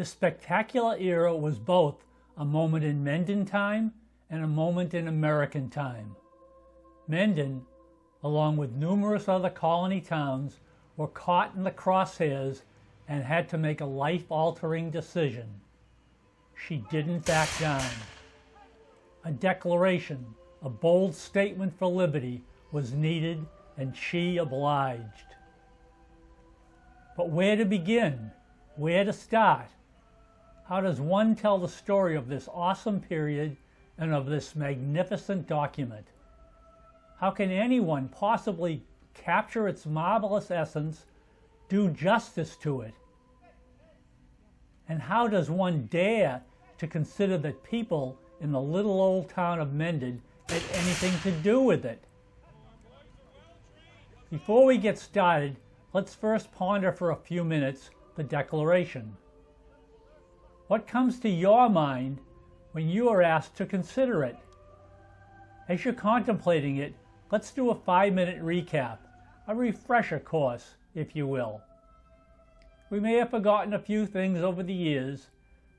This spectacular era was both a moment in Mendon time and a moment in American time. Mendon, along with numerous other colony towns, were caught in the crosshairs and had to make a life-altering decision. She didn't back down. A declaration, a bold statement for liberty, was needed, and she obliged. But where to begin? Where to start? How does one tell the story of this awesome period and of this magnificent document? How can anyone possibly capture its marvelous essence, do justice to it? And how does one dare to consider that people in the little old town of Mendon had anything to do with it? Before we get started, let's first ponder for a few minutes the Declaration. What comes to your mind when you are asked to consider it? As you're contemplating it, let's do a 5-minute recap, a refresher course, if you will. We may have forgotten a few things over the years,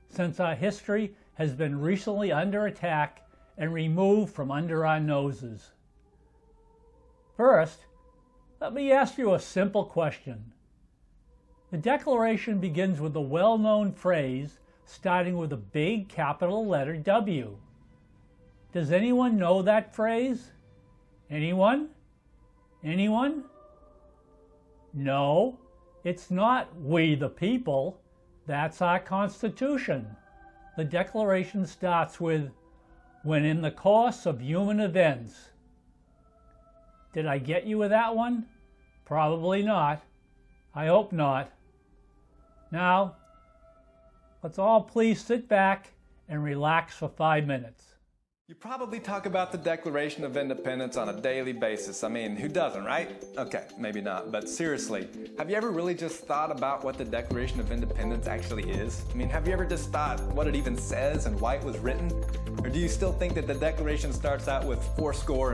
since our history has been recently under attack and removed from under our noses. First, let me ask you a simple question. The Declaration begins with the well-known phrase starting with a big capital letter W. Does anyone know that phrase? Anyone? Anyone? No, it's not "we the people." That's our Constitution. The Declaration starts with, "when in the course of human events." Did I get you with that one? Probably not. I hope not. Now, let's all please sit back and relax for 5 minutes. You probably talk about the Declaration of Independence on a daily basis. I mean, who doesn't, right? Okay, maybe not, but seriously, have you ever really just thought about what the Declaration of Independence actually is? I mean, have you ever just thought what it even says and why it was written? Or do you still think that the Declaration starts out with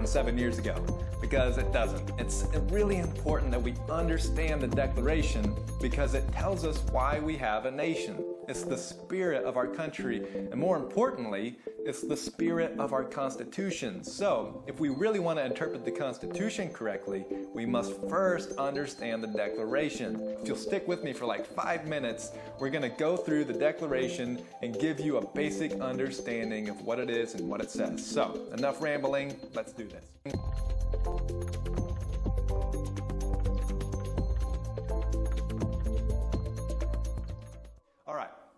7 years ago? Because it doesn't. It's really important that we understand the Declaration because it tells us why we have a nation. It's the spirit of our country, and more importantly, it's the spirit of our Constitution. So, if we really want to interpret the Constitution correctly, we must first understand the Declaration. If you'll stick with me for like 5 minutes, we're going to go through the Declaration and give you a basic understanding of what it is and what it says. So, enough rambling, let's do this.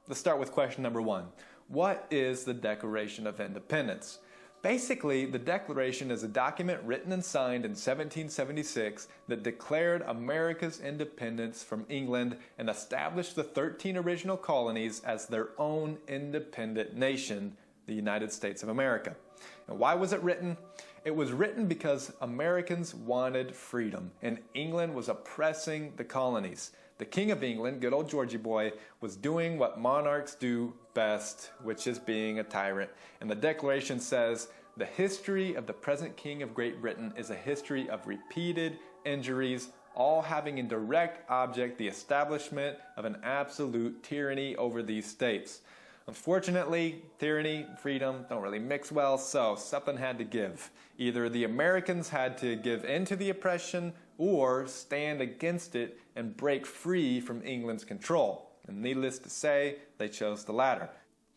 Let's start with question number 1. What is the Declaration of Independence? Basically, the Declaration is a document written and signed in 1776 that declared America's independence from England and established the 13 original colonies as their own independent nation, the United States of America. And why was it written? It was written because Americans wanted freedom, and England was oppressing the colonies. The King of England, good old Georgie boy, was doing what monarchs do best, which is being a tyrant. And the Declaration says, the history of the present King of Great Britain is a history of repeated injuries, all having in direct object the establishment of an absolute tyranny over these states. Unfortunately, tyranny and freedom don't really mix well, so something had to give. Either the Americans had to give in to the oppression or stand against it and break free from England's control. And needless to say, they chose the latter.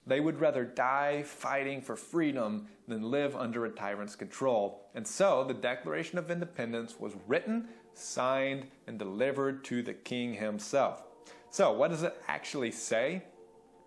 They would rather die fighting for freedom than live under a tyrant's control. And so the Declaration of Independence was written, signed, and delivered to the king himself. So what does it actually say?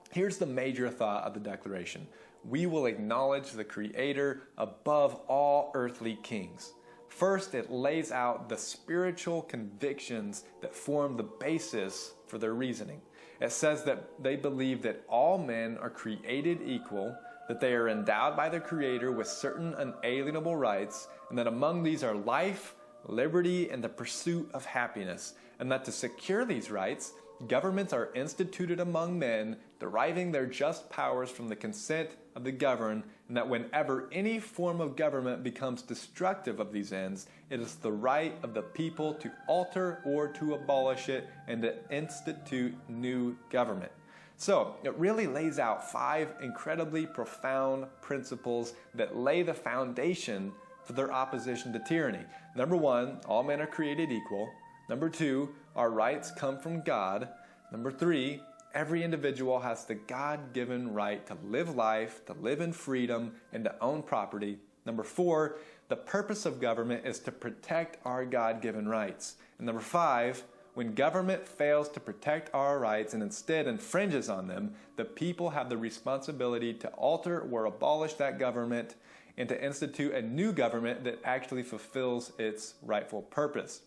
Here's the major thought of the Declaration. We will acknowledge the Creator above all earthly kings. First, it lays out the spiritual convictions that form the basis for their reasoning. It says that they believe that all men are created equal, that they are endowed by their Creator with certain unalienable rights, and that among these are life, liberty, and the pursuit of happiness, and that to secure these rights, governments are instituted among men, deriving their just powers from the consent of the governed, and that whenever any form of government becomes destructive of these ends, it is the right of the people to alter or to abolish it and to institute new government. So it really lays out 5 incredibly profound principles that lay the foundation for their opposition to tyranny. Number 1, all men are created equal. Number 2, our rights come from God. Number 3, every individual has the God-given right to live life, to live in freedom, and to own property. Number 4, the purpose of government is to protect our God-given rights. And number 5, when government fails to protect our rights and instead infringes on them, the people have the responsibility to alter or abolish that government and to institute a new government that actually fulfills its rightful purpose.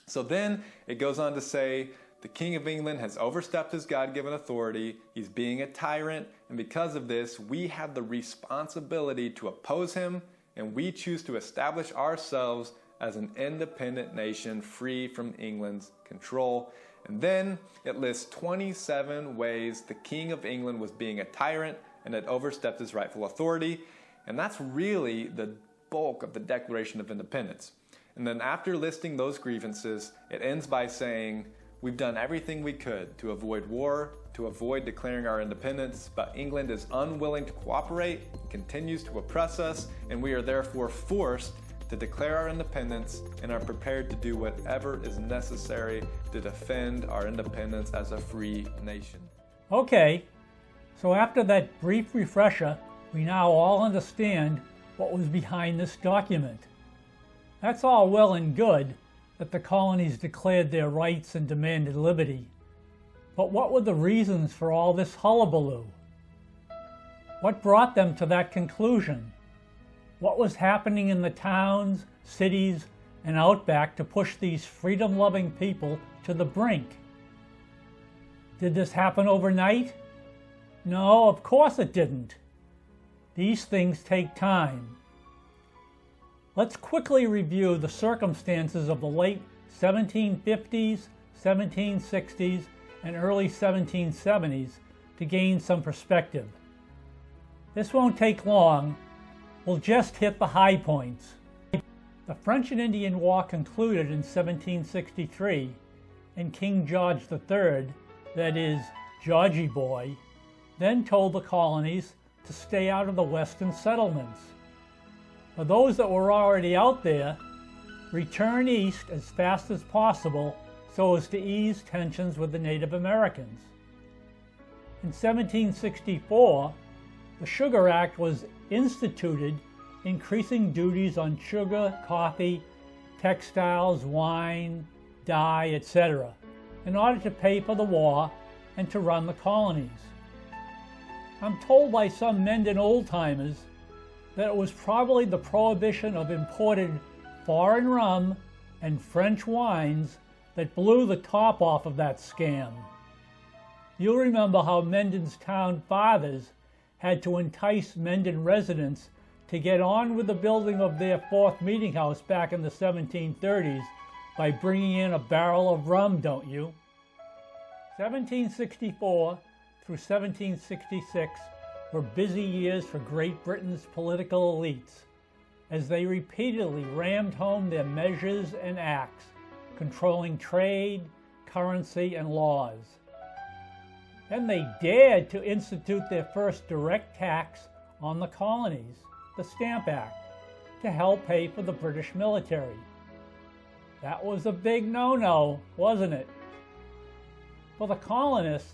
So then it goes on to say, the King of England has overstepped his God-given authority, he's being a tyrant, and because of this, we have the responsibility to oppose him, and we choose to establish ourselves as an independent nation free from England's control. And then it lists 27 ways the King of England was being a tyrant and had overstepped his rightful authority. And that's really the bulk of the Declaration of Independence. And then after listing those grievances, it ends by saying, we've done everything we could to avoid war, to avoid declaring our independence, but England is unwilling to cooperate, continues to oppress us, and we are therefore forced to declare our independence and are prepared to do whatever is necessary to defend our independence as a free nation. Okay, so after that brief refresher, we now all understand what was behind this document. That's all well and good that the colonies declared their rights and demanded liberty. But what were the reasons for all this hullabaloo? What brought them to that conclusion? What was happening in the towns, cities, and outback to push these freedom-loving people to the brink? Did this happen overnight? No, of course it didn't. These things take time. Let's quickly review the circumstances of the late 1750s, 1760s, and early 1770s to gain some perspective. This won't take long. We'll just hit the high points. The French and Indian War concluded in 1763, and King George III, that is, Georgie Boy, then told the colonies to stay out of the western settlements. For those that were already out there, return east as fast as possible so as to ease tensions with the Native Americans. In 1764, the Sugar Act was instituted, increasing duties on sugar, coffee, textiles, wine, dye, etc., in order to pay for the war and to run the colonies. I'm told by some Mendon old-timers that it was probably the prohibition of imported foreign rum and French wines that blew the top off of that scam. You'll remember how Mendon's town fathers had to entice Mendon residents to get on with the building of their fourth meeting house back in the 1730s by bringing in a barrel of rum, don't you? 1764 through 1766 were busy years for Great Britain's political elites as they repeatedly rammed home their measures and acts controlling trade, currency, and laws. Then they dared to institute their first direct tax on the colonies, the Stamp Act, to help pay for the British military. That was a big no-no, wasn't it? For the colonists,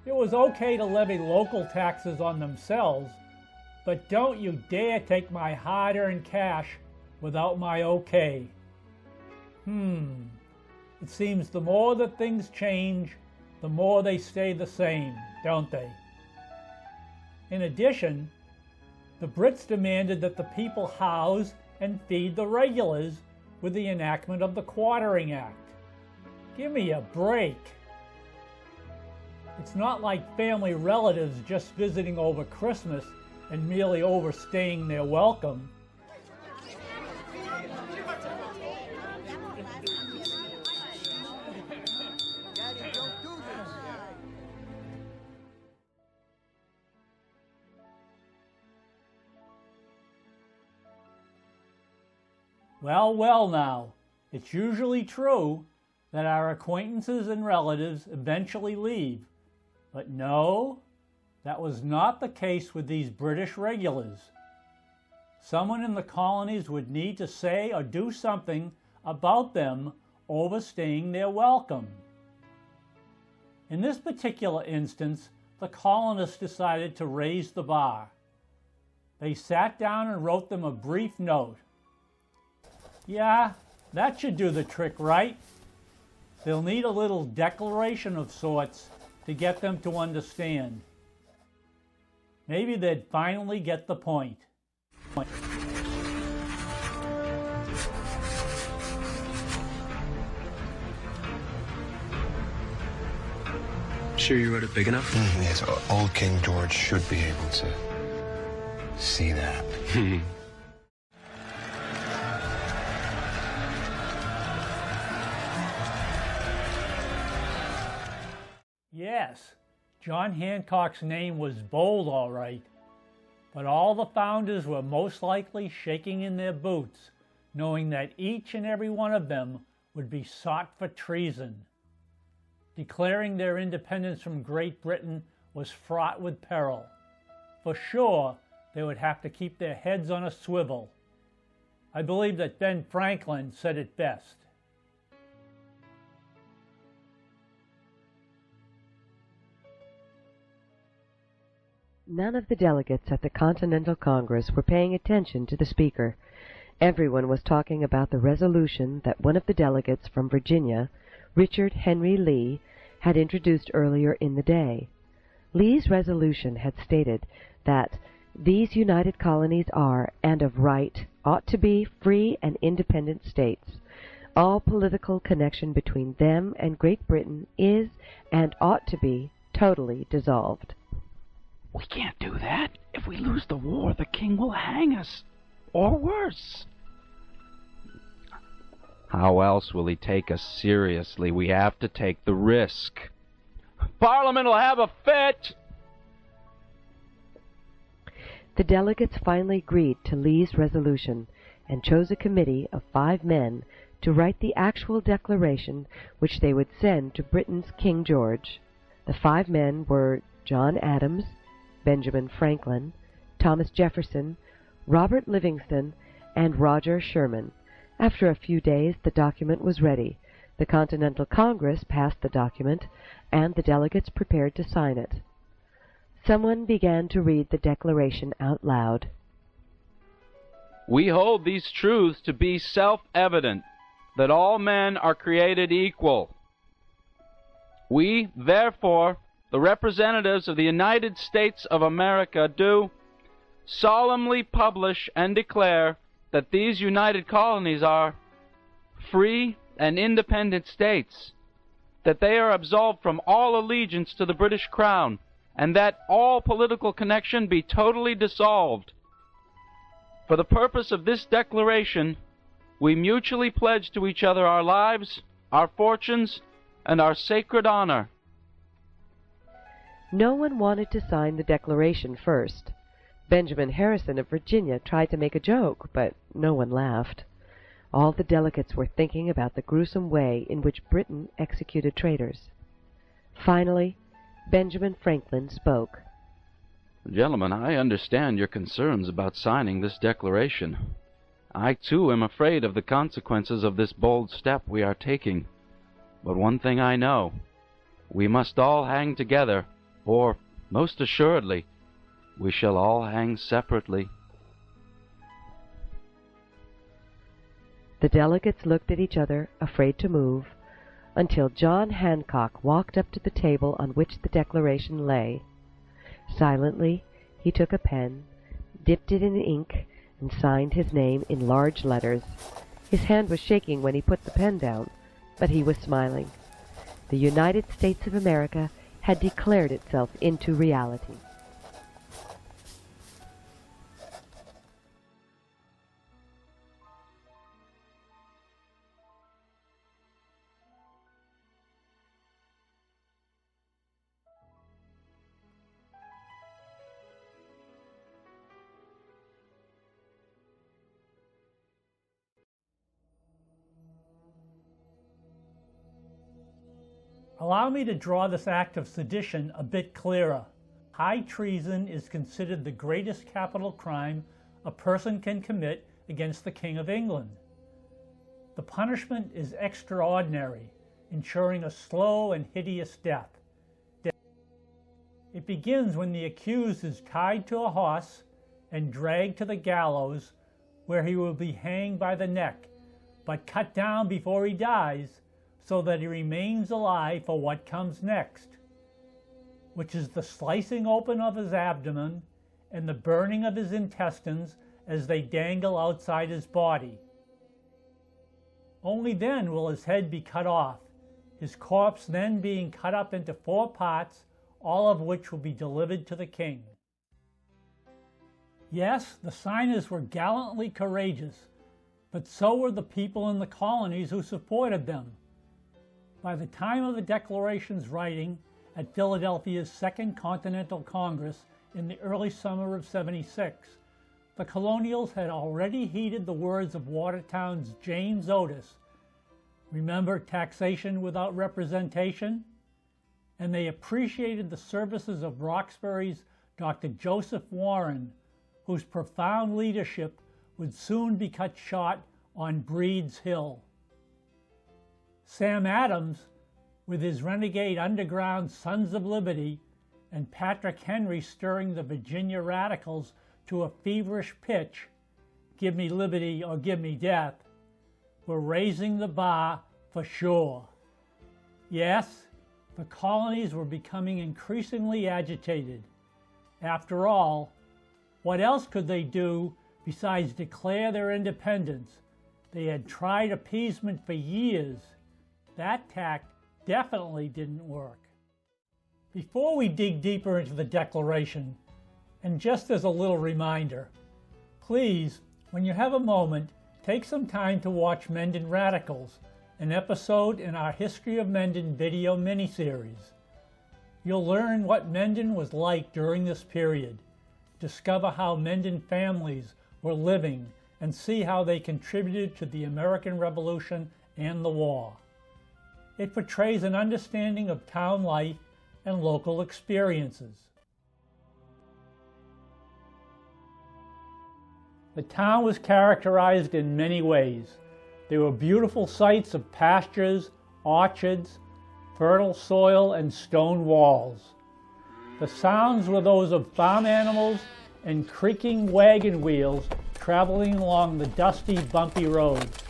it was okay to levy local taxes on themselves, but don't you dare take my hard-earned cash without my okay. It seems the more that things change, the more they stay the same, don't they? In addition, the Brits demanded that the people house and feed the regulars with the enactment of the Quartering Act. Give me a break. It's not like family relatives just visiting over Christmas and merely overstaying their welcome. Well now, it's usually true that our acquaintances and relatives eventually leave, But no, that was not the case with these British regulars. Someone in the colonies would need to say or do something about them overstaying their welcome. In this particular instance, the colonists decided to raise the bar. They sat down and wrote them a brief note. Yeah, that should do the trick, right? They'll need a little declaration of sorts to get them to understand. Maybe they'd finally get the point. Sure you wrote it big enough? Yes, old King George should be able to see that. Yes, John Hancock's name was bold, all right, but all the founders were most likely shaking in their boots, knowing that each and every one of them would be sought for treason. Declaring their independence from Great Britain was fraught with peril. For sure, they would have to keep their heads on a swivel. I believe that Ben Franklin said it best. None of the delegates at the Continental Congress were paying attention to the speaker. Everyone was talking about the resolution that one of the delegates from Virginia, Richard Henry Lee, had introduced earlier in the day. Lee's resolution had stated that these united colonies are, and of right, ought to be free and independent states. All political connection between them and Great Britain is, and ought to be, totally dissolved. We can't do that. If we lose the war, the king will hang us. Or worse. How else will he take us seriously? We have to take the risk. Parliament will have a fit! The delegates finally agreed to Lee's resolution and chose a committee of 5 men to write the actual declaration which they would send to Britain's King George. The 5 men were John Adams, Benjamin Franklin, Thomas Jefferson, Robert Livingston, and Roger Sherman. After a few days, the document was ready. The Continental Congress passed the document, and the delegates prepared to sign it. Someone began to read the declaration out loud. We hold these truths to be self-evident, that all men are created equal. We, therefore, the representatives of the United States of America, do solemnly publish and declare that these united colonies are free and independent states, that they are absolved from all allegiance to the British Crown, and that all political connection be totally dissolved. For the purpose of this declaration, we mutually pledge to each other our lives, our fortunes, and our sacred honor. No one wanted to sign the declaration first. Benjamin Harrison of Virginia tried to make a joke, but no one laughed. All the delegates were thinking about the gruesome way in which Britain executed traitors. Finally, Benjamin Franklin spoke. Gentlemen, I understand your concerns about signing this declaration. I, too, am afraid of the consequences of this bold step we are taking. But one thing I know. We must all hang together, or, most assuredly, we shall all hang separately. The delegates looked at each other, afraid to move, until John Hancock walked up to the table on which the declaration lay. Silently, he took a pen, dipped it in ink, and signed his name in large letters. His hand was shaking when he put the pen down, but he was smiling. The United States of America had declared itself into reality. Allow me to draw this act of sedition a bit clearer. High treason is considered the greatest capital crime a person can commit against the King of England. The punishment is extraordinary, ensuring a slow and hideous death. It begins when the accused is tied to a horse and dragged to the gallows, where he will be hanged by the neck, but cut down before he dies, so that he remains alive for what comes next, which is the slicing open of his abdomen and the burning of his intestines as they dangle outside his body. Only then will his head be cut off, his corpse then being cut up into 4 parts, all of which will be delivered to the king. Yes, the signers were gallantly courageous, but so were the people in the colonies who supported them. By the time of the Declaration's writing at Philadelphia's Second Continental Congress in the early summer of '76, the colonials had already heeded the words of Watertown's James Otis, "Remember taxation without representation?" And they appreciated the services of Roxbury's Dr. Joseph Warren, whose profound leadership would soon be cut short on Breed's Hill. Sam Adams, with his renegade underground Sons of Liberty, and Patrick Henry stirring the Virginia radicals to a feverish pitch, "Give me liberty or give me death," were raising the bar for sure. Yes, the colonies were becoming increasingly agitated. After all, what else could they do besides declare their independence? They had tried appeasement for years. That tact definitely didn't work. Before we dig deeper into the Declaration, and just as a little reminder, please, when you have a moment, take some time to watch Mendon Radicals, an episode in our History of Mendon video miniseries. You'll learn what Mendon was like during this period, discover how Mendon families were living, and see how they contributed to the American Revolution and the war. It portrays an understanding of town life and local experiences. The town was characterized in many ways. There were beautiful sights of pastures, orchards, fertile soil, and stone walls. The sounds were those of farm animals and creaking wagon wheels traveling along the dusty, bumpy roads.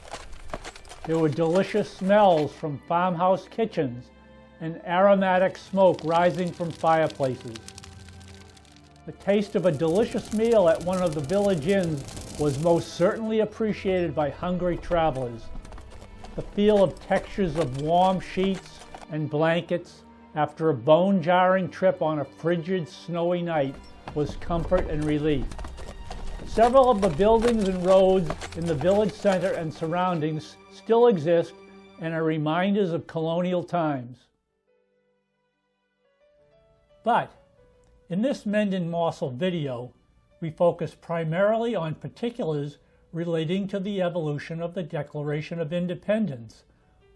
There were delicious smells from farmhouse kitchens and aromatic smoke rising from fireplaces. The taste of a delicious meal at one of the village inns was most certainly appreciated by hungry travelers. The feel of textures of warm sheets and blankets after a bone-jarring trip on a frigid, snowy night was comfort and relief. Several of the buildings and roads in the village center and surroundings still exist and are reminders of colonial times. But in this Mendon Morsel video, we focus primarily on particulars relating to the evolution of the Declaration of Independence,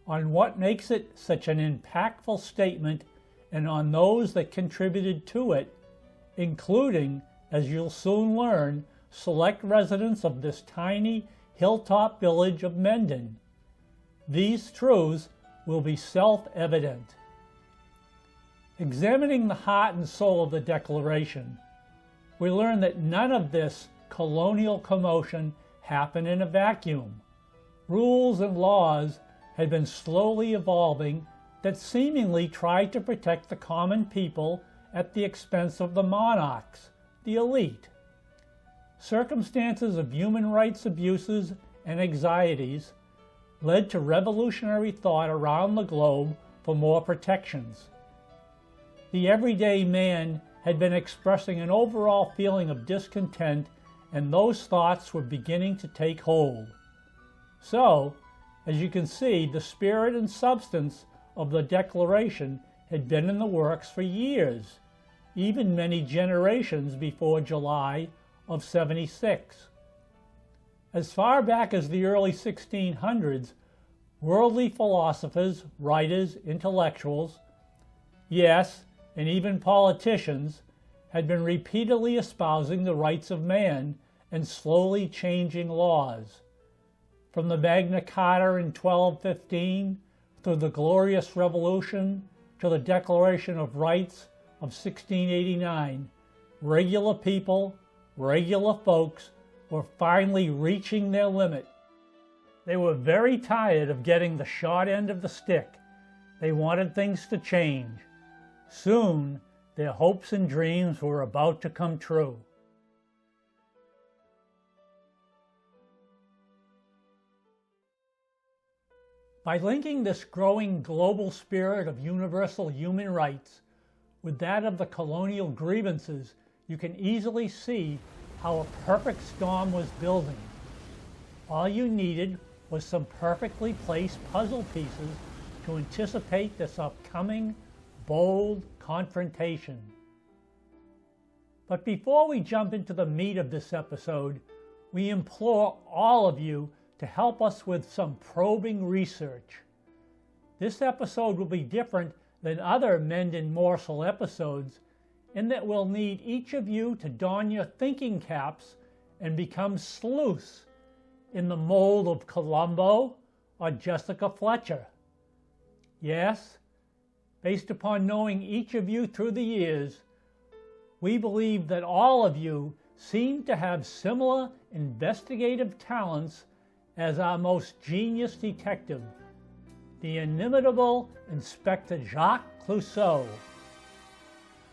on what makes it such an impactful statement, and on those that contributed to it, including, as you'll soon learn, select residents of this tiny hilltop village of Mendon. These truths will be self-evident. Examining the heart and soul of the Declaration, we learn that none of this colonial commotion happened in a vacuum. Rules and laws had been slowly evolving that seemingly tried to protect the common people at the expense of the monarchs, the elite. Circumstances of human rights abuses and anxieties led to revolutionary thought around the globe for more protections. The everyday man had been expressing an overall feeling of discontent, and those thoughts were beginning to take hold. So, as you can see, the spirit and substance of the Declaration had been in the works for years, even many generations before July of '76. As far back as the early 1600s, Worldly philosophers, writers, intellectuals, yes, and even politicians had been repeatedly espousing the rights of man and slowly changing laws. From the Magna Carta in 1215 through the Glorious Revolution to the Declaration of Rights of 1689, regular people, regular folks, were finally reaching their limit. They were very tired of getting the short end of the stick. They wanted things to change. Soon, their hopes and dreams were about to come true. By linking this growing global spirit of universal human rights with that of the colonial grievances, you can easily see how a perfect storm was building. All you needed was some perfectly placed puzzle pieces to anticipate this upcoming, bold confrontation. But before we jump into the meat of this episode, we implore all of you to help us with some probing research. This episode will be different than other Mend and Morsel episodes in that we'll need each of you to don your thinking caps and become sleuths in the mold of Columbo or Jessica Fletcher. Yes, based upon knowing each of you through the years, we believe that all of you seem to have similar investigative talents as our most genius detective, the inimitable Inspector Jacques Clouseau.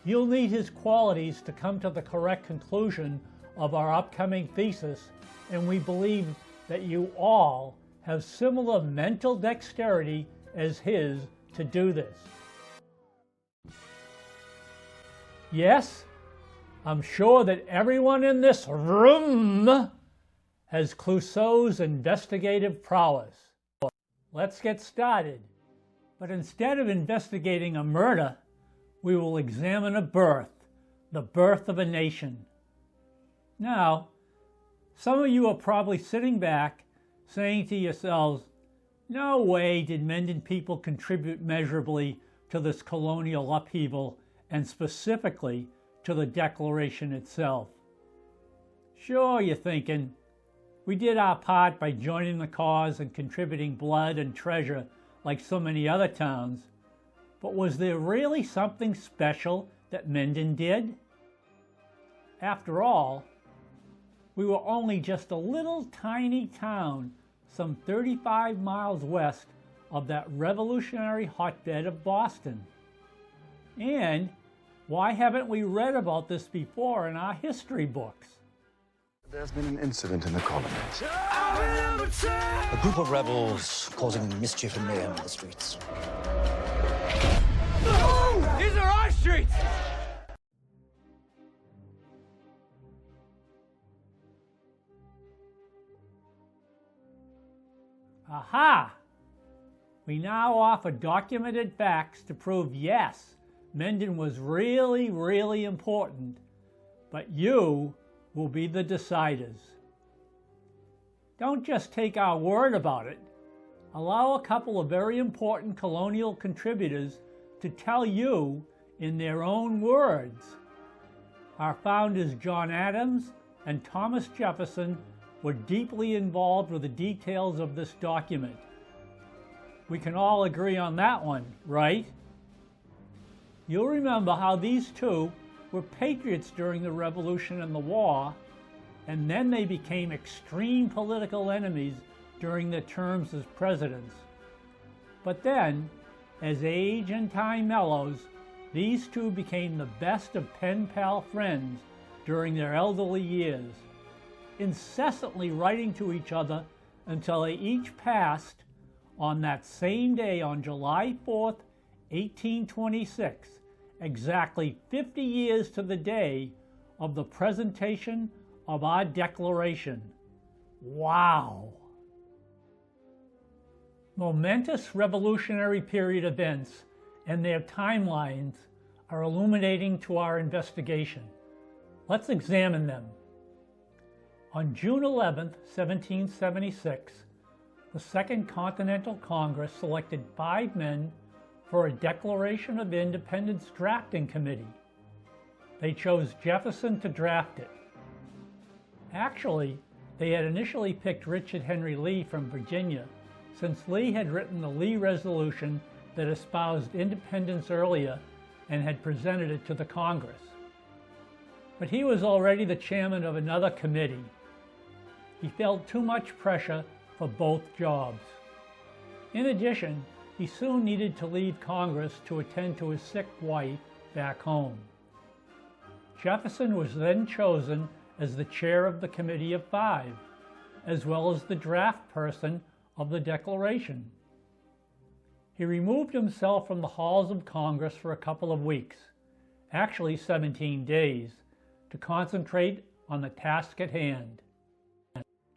You'll need his qualities to come to the correct conclusion of our upcoming thesis, and we believe that you all have similar mental dexterity as his to do this. Yes, I'm sure that everyone in this room has Clouseau's investigative prowess. Let's get started. But instead of investigating a murder, we will examine a birth, the birth of a nation. Now, some of you are probably sitting back saying to yourselves, no way did Mendon people contribute measurably to this colonial upheaval and specifically to the Declaration itself. Sure, you're thinking, we did our part by joining the cause and contributing blood and treasure like so many other towns, but was there really something special that Mendon did? After all, we were only just a little tiny town some 35 miles west of that revolutionary hotbed of Boston. And why haven't we read about this before in our history books? There's been an incident in the colonies. A group of rebels causing mischief and mayhem in the streets. These are our streets! Aha! We now offer documented facts to prove yes, Mendon was really, really important, but you will be the deciders. Don't just take our word about it. Allow a couple of very important colonial contributors to tell you in their own words. Our founders John Adams and Thomas Jefferson were deeply involved with the details of this document. We can all agree on that one, right? You'll remember how these two were patriots during the Revolution and the war, and then they became extreme political enemies during their terms as presidents. But then, as age and time mellows, these two became the best of pen pal friends during their elderly years, incessantly writing to each other until they each passed on that same day on July 4th, 1826, exactly 50 years to the day of the presentation of our Declaration. Wow! Momentous Revolutionary period events and their timelines are illuminating to our investigation. Let's examine them. On June 11, 1776, the Second Continental Congress selected 5 men for a Declaration of Independence drafting committee. They chose Jefferson to draft it. Actually, they had initially picked Richard Henry Lee from Virginia, since Lee had written the Lee Resolution that espoused independence earlier and had presented it to the Congress. But he was already the chairman of another committee. He felt too much pressure for both jobs. In addition, he soon needed to leave Congress to attend to his sick wife back home. Jefferson was then chosen as the chair of the Committee of 5, as well as the draft person of the Declaration. He removed himself from the halls of Congress for a couple of weeks, actually 17 days, to concentrate on the task at hand.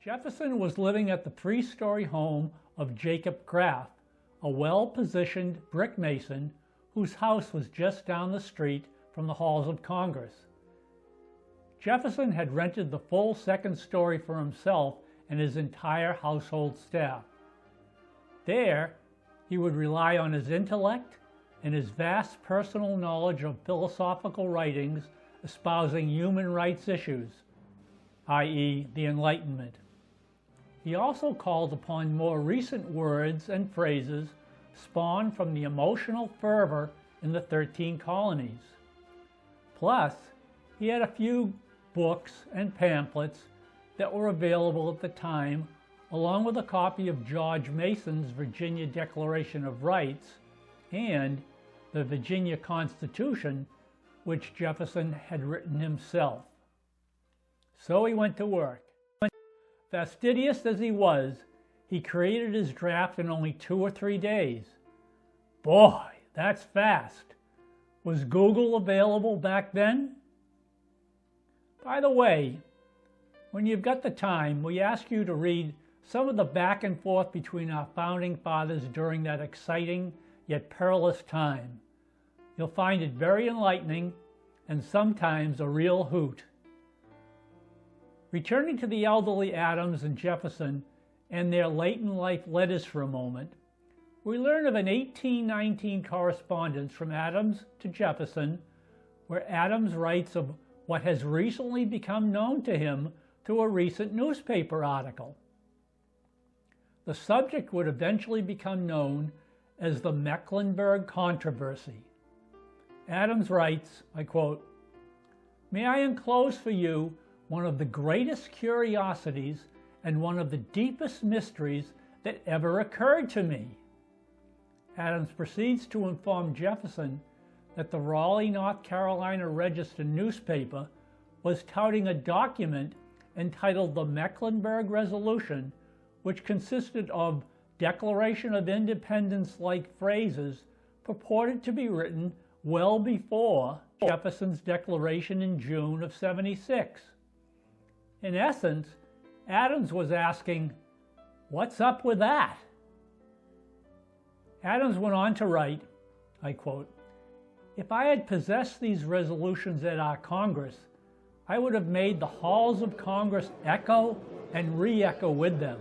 Jefferson was living at the 3-story home of Jacob Graff, a well-positioned brick mason whose house was just down the street from the halls of Congress. Jefferson had rented the full 2nd story for himself and his entire household staff. There, he would rely on his intellect and his vast personal knowledge of philosophical writings espousing human rights issues, i.e., the Enlightenment. He also called upon more recent words and phrases spawned from the emotional fervor in the 13 colonies. Plus, he had a few books and pamphlets that were available at the time, along with a copy of George Mason's Virginia Declaration of Rights and the Virginia Constitution, which Jefferson had written himself. So he went to work. Fastidious as he was, he created his draft in only 2 or 3 days. Boy, that's fast. Was Google available back then? By the way, when you've got the time, we ask you to read some of the back and forth between our founding fathers during that exciting yet perilous time. You'll find it very enlightening and sometimes a real hoot. Returning to the elderly Adams and Jefferson and their late-in-life letters for a moment, we learn of an 1819 correspondence from Adams to Jefferson, where Adams writes of what has recently become known to him through a recent newspaper article. The subject would eventually become known as the Mecklenburg Controversy. Adams writes, I quote, "May I enclose for you one of the greatest curiosities and one of the deepest mysteries that ever occurred to me." Adams proceeds to inform Jefferson that the Raleigh, North Carolina Register newspaper was touting a document entitled the Mecklenburg Resolution, which consisted of Declaration of Independence-like phrases purported to be written well before Jefferson's declaration in June of '76. In essence, Adams was asking, what's up with that? Adams went on to write, I quote, "If I had possessed these resolutions at our Congress, I would have made the halls of Congress echo and re-echo with them."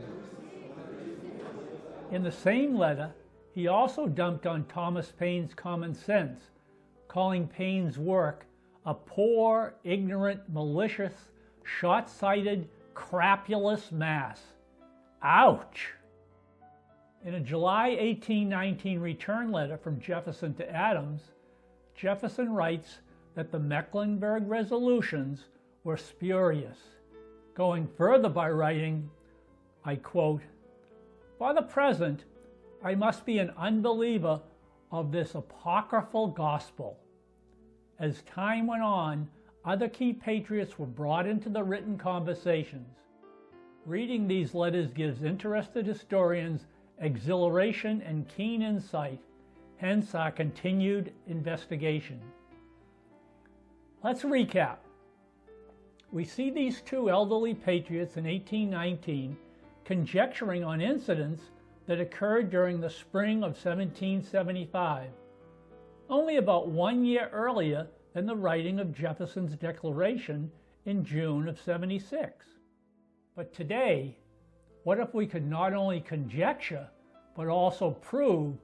In the same letter, he also dumped on Thomas Paine's common sense, calling Paine's work a poor, ignorant, malicious, short-sighted, crapulous mass. Ouch! In a July 1819 return letter from Jefferson to Adams, Jefferson writes that the Mecklenburg resolutions were spurious, going further by writing, I quote, "For the present, I must be an unbeliever of this apocryphal gospel." As time went on, other key patriots were brought into the written conversations. Reading these letters gives interested historians exhilaration and keen insight, hence our continued investigation. Let's recap. We see these two elderly patriots in 1819 conjecturing on incidents that occurred during the spring of 1775, only about 1 year earlier than the writing of Jefferson's declaration in June of '76. But today, What if we could not only conjecture, but also prove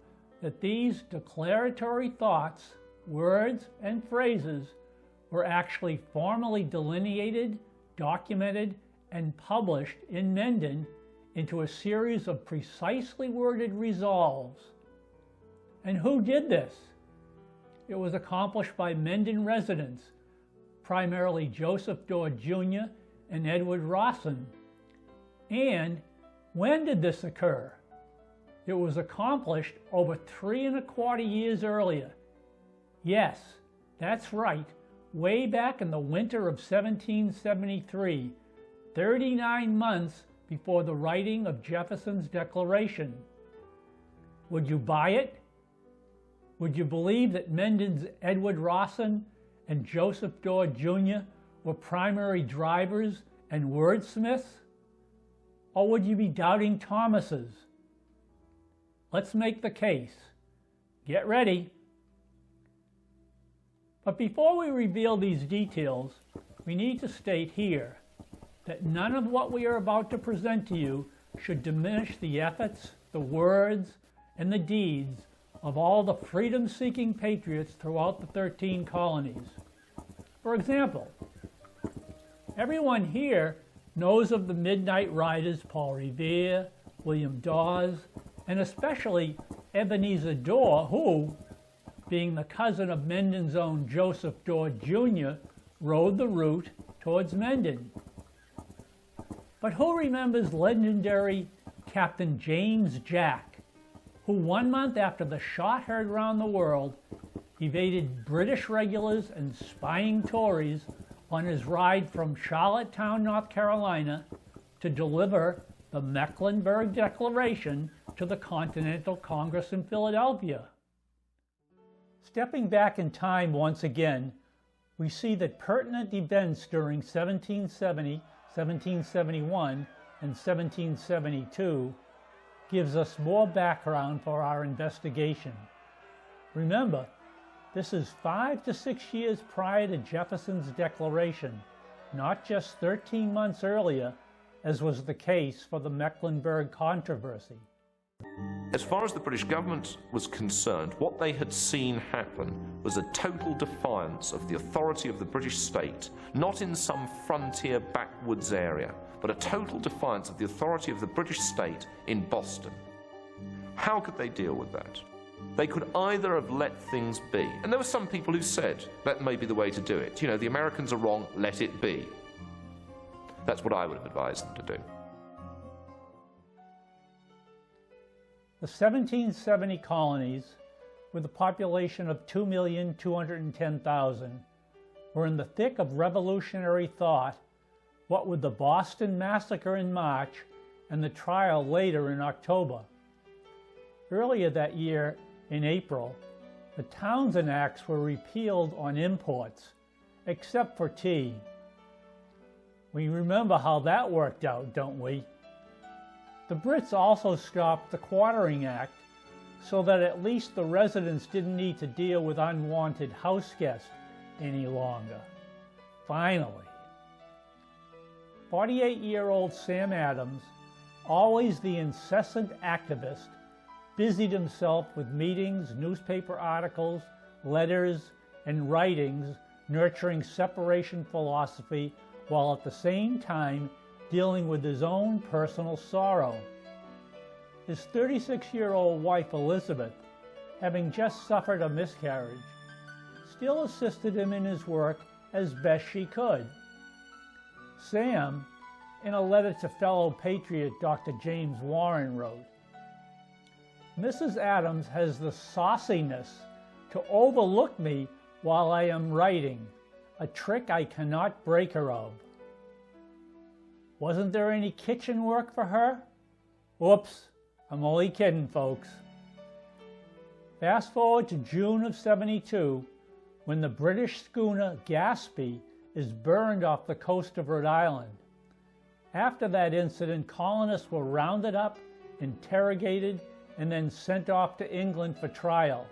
that these declaratory thoughts, words, and phrases were actually formally delineated, documented, and published in Menden into a series of precisely worded resolves? And who did this? It was accomplished by Menden residents, primarily Joseph Dorr Jr. and Edward Rawson. And when did this occur? It was accomplished over 3¼ years earlier. Yes, that's right, way back in the winter of 1773, 39 months before the writing of Jefferson's Declaration. Would you buy it? Would you believe that Menden's Edward Rawson and Joseph Dorr Jr. were primary drivers and wordsmiths? Or would you be doubting Thomas's? Let's make the case. Get ready. But before we reveal these details, we need to state here that none of what we are about to present to you should diminish the efforts, the words, and the deeds of all the freedom-seeking patriots throughout the 13 colonies. For example, everyone here knows of the Midnight Riders Paul Revere, William Dawes, and especially Ebenezer Dorr, who, being the cousin of Menden's own Joseph Dorr Jr., rode the route towards Menden. But who remembers legendary Captain James Jack, who 1 month after the shot heard round the world, evaded British regulars and spying Tories on his ride from Charlottetown, North Carolina, to deliver the Mecklenburg Declaration to the Continental Congress in Philadelphia? Stepping back in time once again, we see that pertinent events during 1770, 1771, and 1772 gives us more background for our investigation. Remember, this is 5 to 6 years prior to Jefferson's Declaration, not just 13 months earlier, as was the case for the Mecklenburg controversy. As far as the British government was concerned, what they had seen happen was a total defiance of the authority of the British state, not in some frontier backwoods area, but a total defiance of the authority of the British state in Boston. How could they deal with that? They could either have let things be, and there were some people who said that may be the way to do it. You know, the Americans are wrong, let it be. That's what I would have advised them to do. The 1770 colonies, with a population of 2,210,000, were in the thick of revolutionary thought, what with the Boston Massacre in March and the trial later in October. Earlier that year, in April, the Townshend Acts were repealed on imports, except for tea. We remember how that worked out, don't we? The Brits also stopped the Quartering Act so that at least the residents didn't need to deal with unwanted house guests any longer. Finally. 48-year-old Sam Adams, always the incessant activist, busied himself with meetings, newspaper articles, letters, and writings nurturing separation philosophy while at the same time dealing with his own personal sorrow. His 36-year-old wife Elizabeth, having just suffered a miscarriage, still assisted him in his work as best she could. Sam, in a letter to fellow patriot Dr. James Warren, wrote, "Mrs. Adams has the sauciness to overlook me while I am writing, a trick I cannot break her of." Wasn't there any kitchen work for her? Whoops, I'm only kidding, folks. Fast forward to June of '72, when the British schooner Gaspee is burned off the coast of Rhode Island. After that incident, colonists were rounded up, interrogated, and then sent off to England for trial.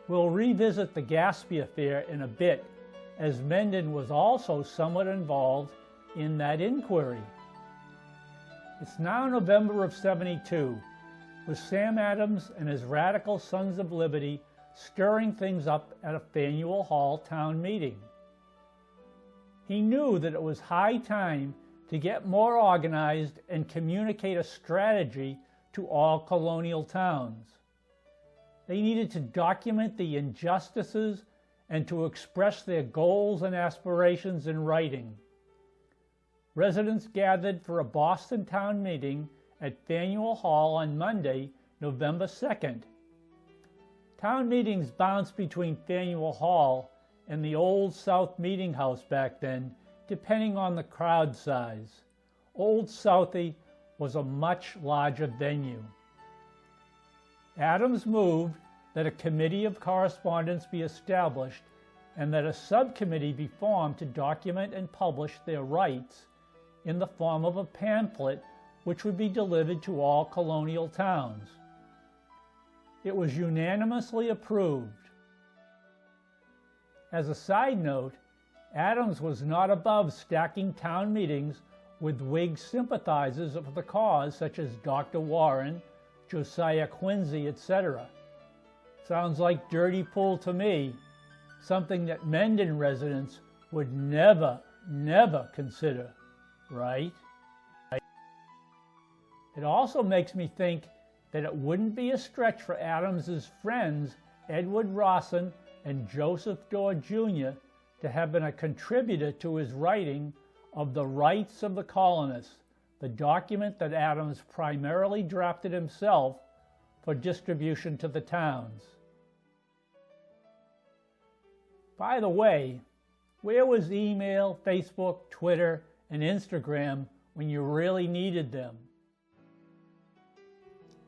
We'll revisit the Gaspee affair in a bit, as Menden was also somewhat involved in that inquiry. It's now November of '72, with Sam Adams and his radical Sons of Liberty stirring things up at a Faneuil Hall town meeting. He knew that it was high time to get more organized and communicate a strategy to all colonial towns. They needed to document the injustices and to express their goals and aspirations in writing. Residents gathered for a Boston town meeting at Faneuil Hall on Monday, November 2nd. Town meetings bounced between Faneuil Hall and the Old South Meeting House back then, depending on the crowd size. Old Southie was a much larger venue. Adams moved that a committee of correspondence be established and that a subcommittee be formed to document and publish their rights in the form of a pamphlet which would be delivered to all colonial towns. It was unanimously approved. As a side note, Adams was not above stacking town meetings with Whig sympathizers of the cause such as Dr. Warren, Josiah Quincy, etc. Sounds like dirty pool to me, something that Mendon residents would never consider, right? It also makes me think that it wouldn't be a stretch for Adams's friends Edward Rawson and Joseph Dorr Jr. to have been a contributor to his writing of The Rights of the Colonists, the document that Adams primarily drafted himself for distribution to the towns. By the way, where was email, Facebook, Twitter, and Instagram when you really needed them?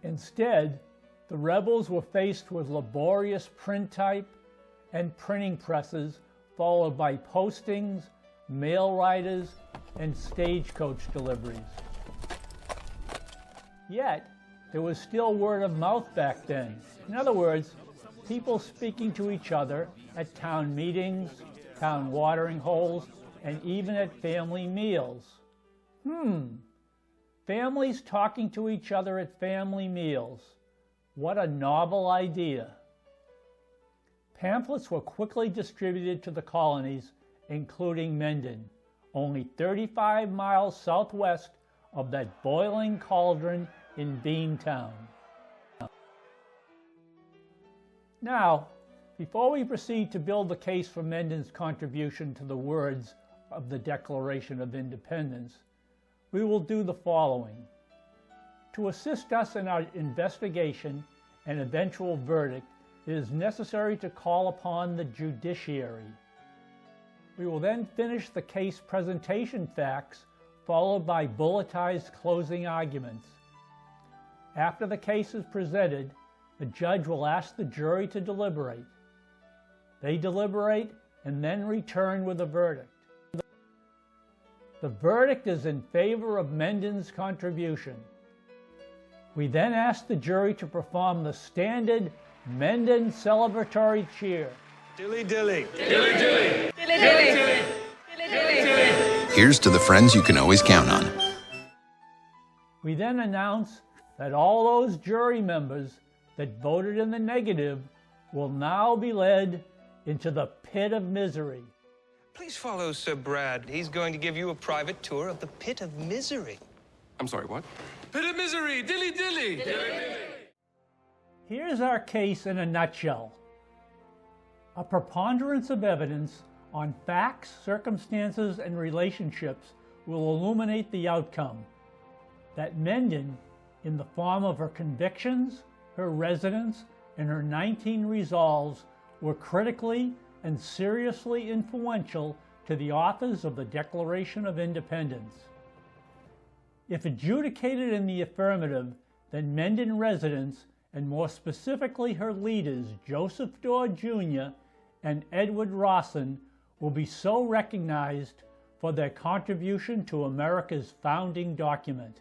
Instead, the rebels were faced with laborious print type and printing presses, followed by postings, mail riders, and stagecoach deliveries. Yet, there was still word of mouth back then. In other words, people speaking to each other at town meetings, town watering holes, and even at family meals. Families talking to each other at family meals. What a novel idea. Pamphlets were quickly distributed to the colonies, including Mendon, only 35 miles southwest of that boiling cauldron in Beantown. Now, before we proceed to build the case for Mendon's contribution to the words of the Declaration of Independence, we will do the following. To assist us in our investigation and eventual verdict, it is necessary to call upon the judiciary. We will then finish the case presentation facts, followed by bulletized closing arguments. After the case is presented, the judge will ask the jury to deliberate. They deliberate and then return with a verdict. The verdict is in favor of Mendon's contribution. We then ask the jury to perform the standard Mendon celebratory cheer. Dilly dilly. Dilly dilly. Dilly dilly. Dilly dilly. Here's to the friends you can always count on. We then announce that all those jury members that voted in the negative will now be led into the pit of misery. Please follow Sir Brad. He's going to give you a private tour of the pit of misery. I'm sorry, what? Pit of misery. Dilly dilly. Dilly dilly. Here's our case in a nutshell. A preponderance of evidence on facts, circumstances, and relationships will illuminate the outcome. That Mendon, in the form of her convictions, her residence, and her 19 resolves, were critically and seriously influential to the authors of the Declaration of Independence. If adjudicated in the affirmative, then Mendon residents, and more specifically her leaders, Joseph Dorr Jr. and Edward Rawson, will be so recognized for their contribution to America's founding document.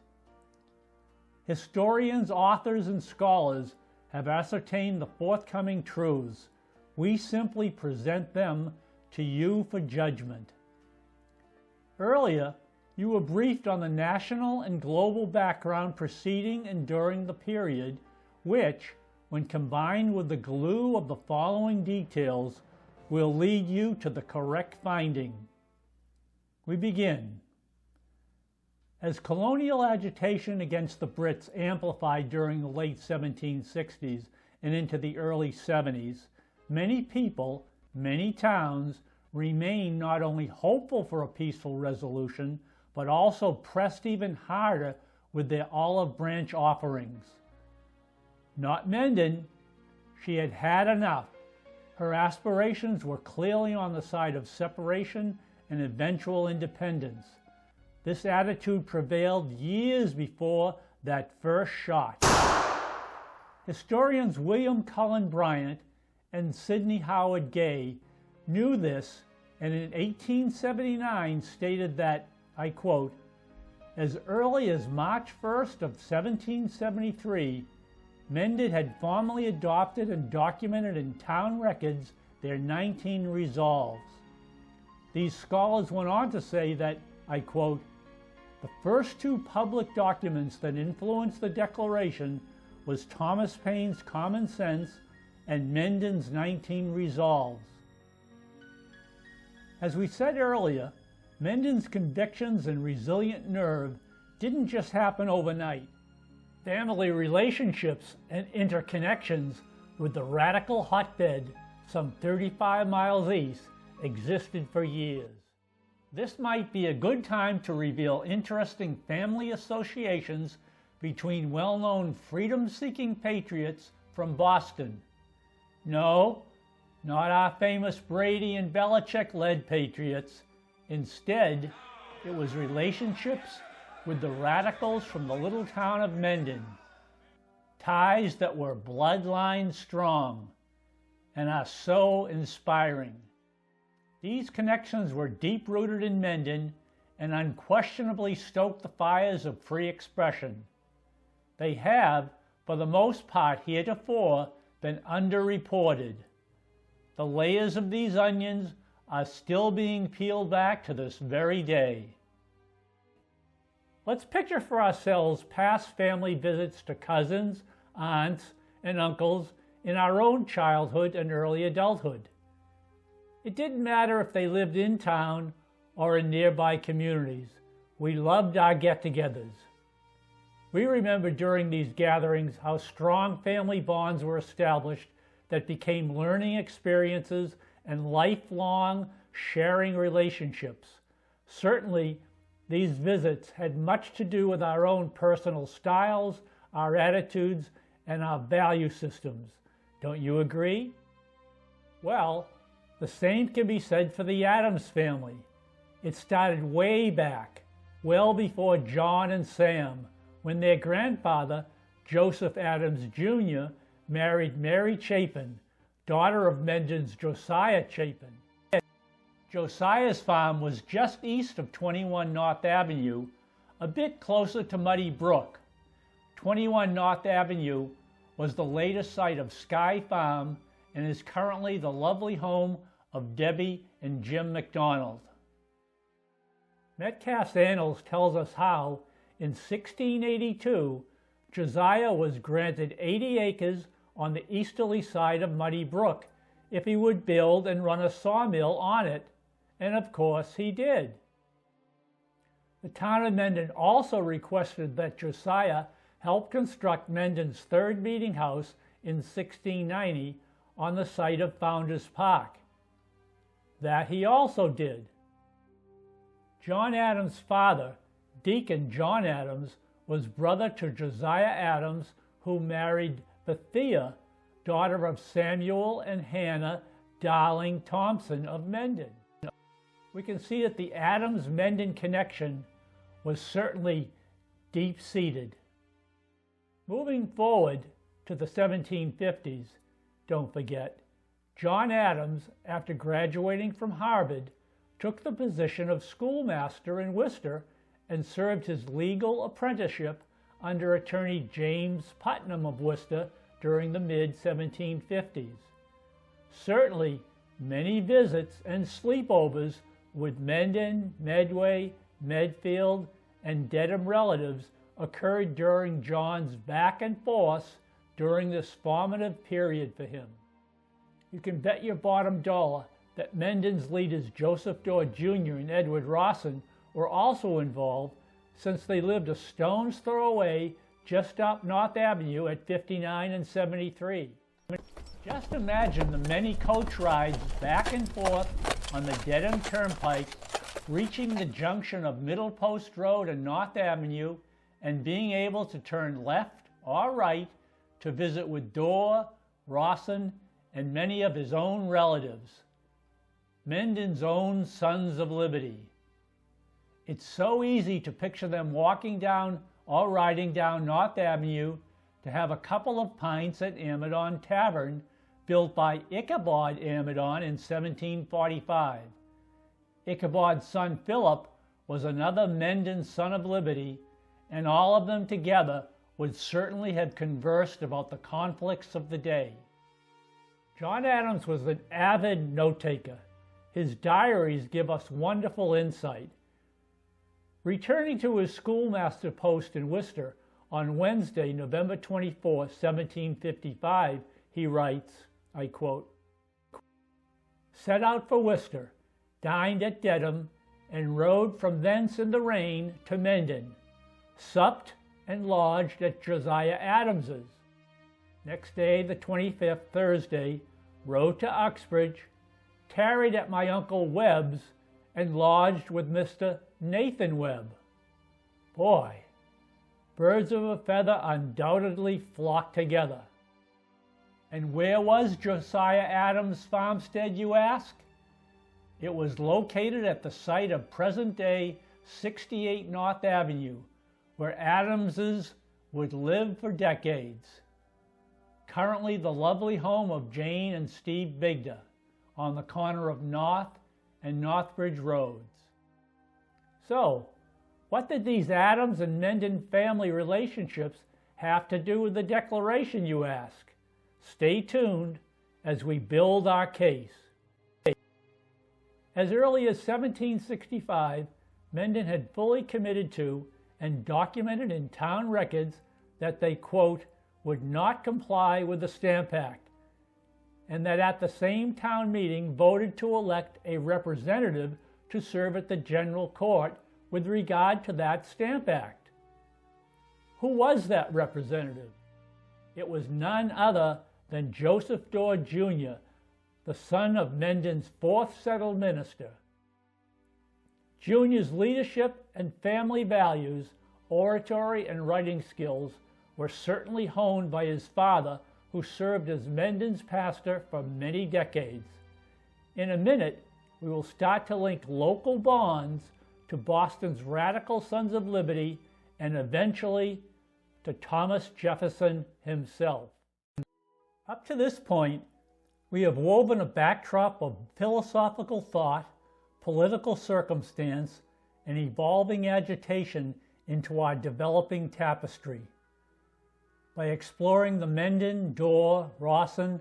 Historians, authors, and scholars have ascertained the forthcoming truths. We simply present them to you for judgment. Earlier, You were briefed on the national and global background preceding and during the period, which, when combined with the glue of the following details, will lead you to the correct finding. We begin. As colonial agitation against the Brits amplified during the late 1760s and into the early 70s, many people, many towns, remained not only hopeful for a peaceful resolution, but also pressed even harder with their olive branch offerings. Not Mendon. She had had enough. Her aspirations were clearly on the side of separation and eventual independence. This attitude prevailed years before that first shot. Historians William Cullen Bryant and Sidney Howard Gay knew this, and in 1879 stated that, I quote, as early as March 1st of 1773, Mendon had formally adopted and documented in town records their 19 resolves. These scholars went on to say that, I quote, the first two public documents that influenced the Declaration was Thomas Paine's Common Sense and Mendon's 19 resolves. As we said earlier, Mendon's convictions and resilient nerve didn't just happen overnight. Family relationships and interconnections with the radical hotbed some 35 miles east existed for years. This might be a good time to reveal interesting family associations between well-known freedom-seeking patriots from Boston. No, not our famous Brady and Belichick-led patriots. Instead, it was relationships with the radicals from the little town of Mendon. Ties that were bloodline strong and are so inspiring. These connections were deep-rooted in Mendon and unquestionably stoked the fires of free expression. They have, for the most part heretofore, been underreported. The layers of these onions are still being peeled back to this very day. Let's picture for ourselves past family visits to cousins, aunts, and uncles in our own childhood and early adulthood. It didn't matter if they lived in town or in nearby communities. We loved our get-togethers. We remember during these gatherings how strong family bonds were established that became learning experiences and lifelong sharing relationships. Certainly, these visits had much to do with our own personal styles, our attitudes, and our value systems. Don't you agree? Well, the same can be said for the Adams family. It started way back, well before John and Sam, when their grandfather, Joseph Adams Jr., married Mary Chapin, daughter of Mendon's Josiah Chapin. Josiah's farm was just east of 21 North Avenue, a bit closer to Muddy Brook. 21 North Avenue was the latest site of Sky Farm and is currently the lovely home of Debbie and Jim McDonald. Metcalfe's Annals tells us how, in 1682, Josiah was granted 80 acres on the easterly side of Muddy Brook if he would build and run a sawmill on it, and of course he did. The town of Mendon also requested that Josiah help construct Mendon's third meeting house in 1690 on the site of Founders Park. That he also did. John Adams' father, Deacon John Adams, was brother to Josiah Adams, who married Bethia, daughter of Samuel and Hannah Darling Thompson of Mendon. We can see that the Adams-Mendon connection was certainly deep-seated. Moving forward to the 1750s, don't forget, John Adams, after graduating from Harvard, took the position of schoolmaster in Worcester and served his legal apprenticeship under attorney James Putnam of Worcester during the mid-1750s. Certainly, many visits and sleepovers with Mendon, Medway, Medfield, and Dedham relatives occurred during John's back and forth during this formative period for him. You can bet your bottom dollar that Mendon's leaders Joseph Dorr Jr. and Edward Rawson were also involved, since they lived a stone's throw away just up North Avenue at 59 and 73. Just imagine the many coach rides back and forth on the Dedham Turnpike, reaching the junction of Middle Post Road and North Avenue, and being able to turn left or right to visit with Dorr, Rawson, and many of his own relatives, Mendon's own Sons of Liberty. It's so easy to picture them walking down or riding down North Avenue to have a couple of pints at Amidon Tavern, built by Ichabod Amidon in 1745. Ichabod's son Philip was another Mendon Son of Liberty, and all of them together would certainly have conversed about the conflicts of the day. John Adams was an avid note-taker. His diaries give us wonderful insight. Returning to his schoolmaster post in Worcester on Wednesday, November 24, 1755, he writes, I quote, "Set out for Worcester, dined at Dedham, and rode from thence in the rain to Mendon, supped and lodged at Josiah Adams's. Next day, the 25th, Thursday, rode to Uxbridge, tarried at my uncle Webb's, and lodged with Mr. Nathan Webb." Boy, birds of a feather undoubtedly flock together. And where was Josiah Adams' farmstead, you ask? It was located at the site of present-day 68 North Avenue, where Adamses would live for decades. Currently the lovely home of Jane and Steve Bigda on the corner of North and Northbridge Roads. So, what did these Adams and Mendon family relationships have to do with the Declaration, you ask? Stay tuned as we build our case. As early as 1765, Mendon had fully committed to and documented in town records that they, quote, would not comply with the Stamp Act, and that at the same town meeting voted to elect a representative to serve at the General Court with regard to that Stamp Act. Who was that representative? It was none other than Joseph Dorr Jr., the son of Mendon's fourth settled minister. Jr.'s leadership and family values, oratory and writing skills were certainly honed by his father, who served as Mendon's pastor for many decades. In a minute, we will start to link local bonds to Boston's radical Sons of Liberty and eventually to Thomas Jefferson himself. Up to this point, we have woven a backdrop of philosophical thought, political circumstance, and evolving agitation into our developing tapestry. By exploring the Mendon, Dorr, Rawson,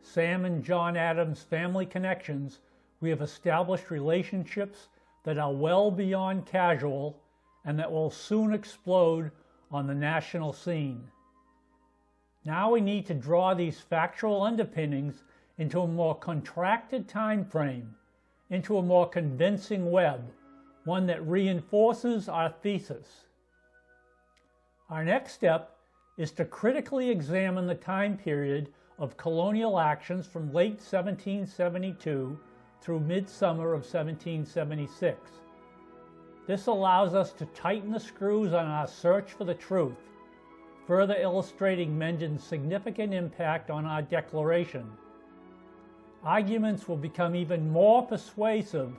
Sam and John Adams family connections, we have established relationships that are well beyond casual and that will soon explode on the national scene. Now we need to draw these factual underpinnings into a more contracted time frame, into a more convincing web, one that reinforces our thesis. Our next step is to critically examine the time period of colonial actions from late 1772 through midsummer of 1776. This allows us to tighten the screws on our search for the truth, further illustrating Mendon's significant impact on our Declaration. Arguments will become even more persuasive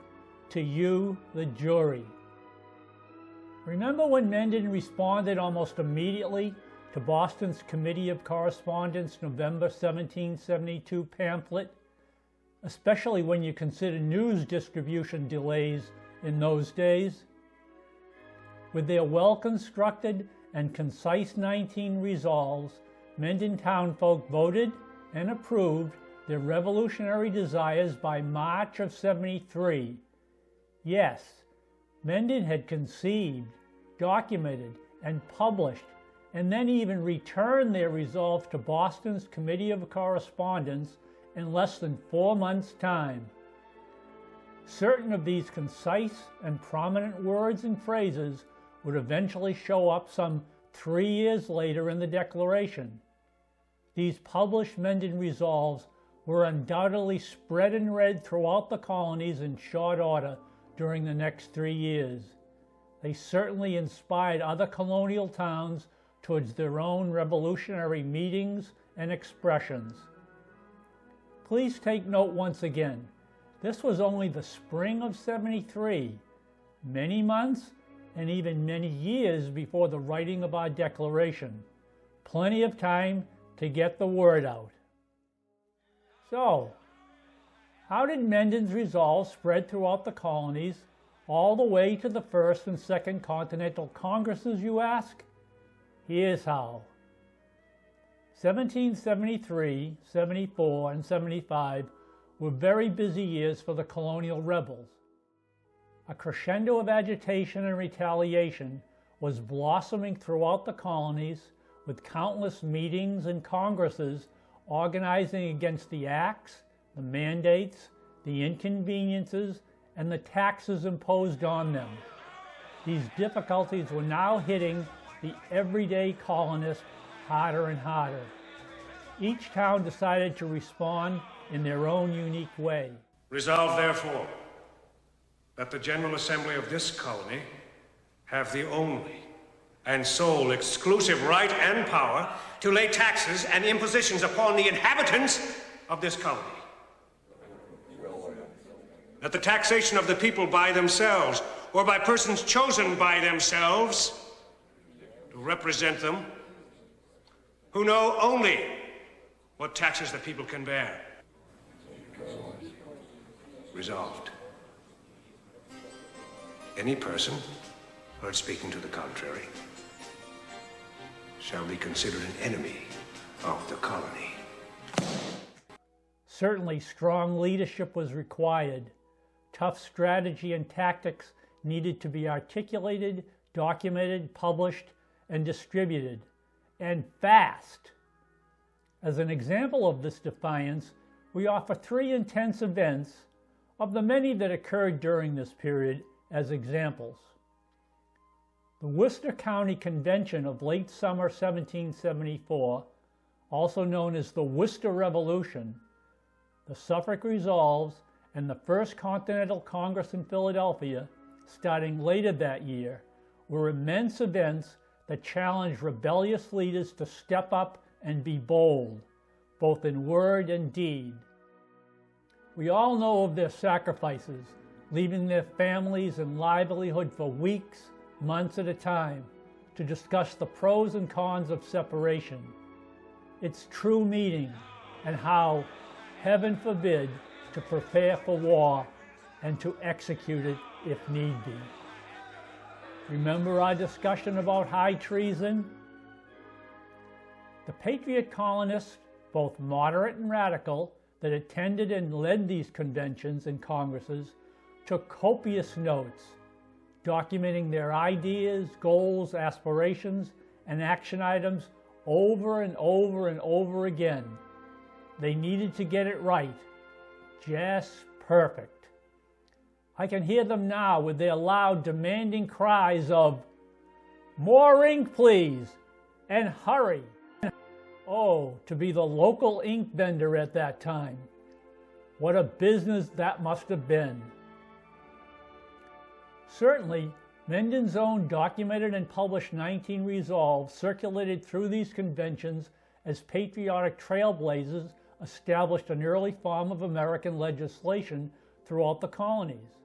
to you, the jury. Remember when Mendon responded almost immediately to Boston's Committee of Correspondence November 1772 pamphlet, especially when you consider news distribution delays in those days? With their well-constructed and concise 19 resolves, Mendon townfolk voted and approved their revolutionary desires by March of 73. Yes, Mendon had conceived, documented, and published, and then even returned their resolve to Boston's Committee of Correspondence in less than 4 months' time. Certain of these concise and prominent words and phrases would eventually show up some 3 years later in the Declaration. These published Mendon resolves were undoubtedly spread and read throughout the colonies in short order during the next 3 years. They certainly inspired other colonial towns towards their own revolutionary meetings and expressions. Please take note once again, this was only the spring of '73, many months and even many years before the writing of our Declaration. Plenty of time to get the word out. So, how did Mendon's resolve spread throughout the colonies all the way to the First and Second Continental Congresses, you ask? Here's how. 1773, 74, and 75 were very busy years for the colonial rebels. A crescendo of agitation and retaliation was blossoming throughout the colonies, with countless meetings and congresses organizing against the acts, the mandates, the inconveniences, and the taxes imposed on them. These difficulties were now hitting the everyday colonist harder and harder. Each town decided to respond in their own unique way. Resolved, therefore, that the General Assembly of this colony have the only and sole exclusive right and power to lay taxes and impositions upon the inhabitants of this colony. That the taxation of the people by themselves or by persons chosen by themselves to represent them, who know only what taxes the people can bear. Resolved. Any person heard speaking to the contrary shall be considered an enemy of the colony. Certainly strong leadership was required. Tough strategy and tactics needed to be articulated, documented, published, and distributed, and fast. As an example of this defiance, we offer 3 intense events of the many that occurred during this period as examples. The Worcester County Convention of late summer 1774, also known as the Worcester Revolution, the Suffolk Resolves, and the First Continental Congress in Philadelphia, starting later that year, were immense events that challenged rebellious leaders to step up and be bold, both in word and deed. We all know of their sacrifices, leaving their families and livelihood for weeks, months at a time, to discuss the pros and cons of separation, its true meaning, and how, heaven forbid, to prepare for war and to execute it if need be. Remember our discussion about high treason? The patriot colonists, both moderate and radical, that attended and led these conventions and congresses, took copious notes, documenting their ideas, goals, aspirations, and action items over and over and over again. They needed to get it right, just perfect. I can hear them now with their loud, demanding cries of, "More ink, please, and hurry." Oh, to be the local ink vendor at that time. What a business that must have been. Certainly, Mendon's own documented and published 19 resolves circulated through these conventions as patriotic trailblazers established an early form of American legislation throughout the colonies.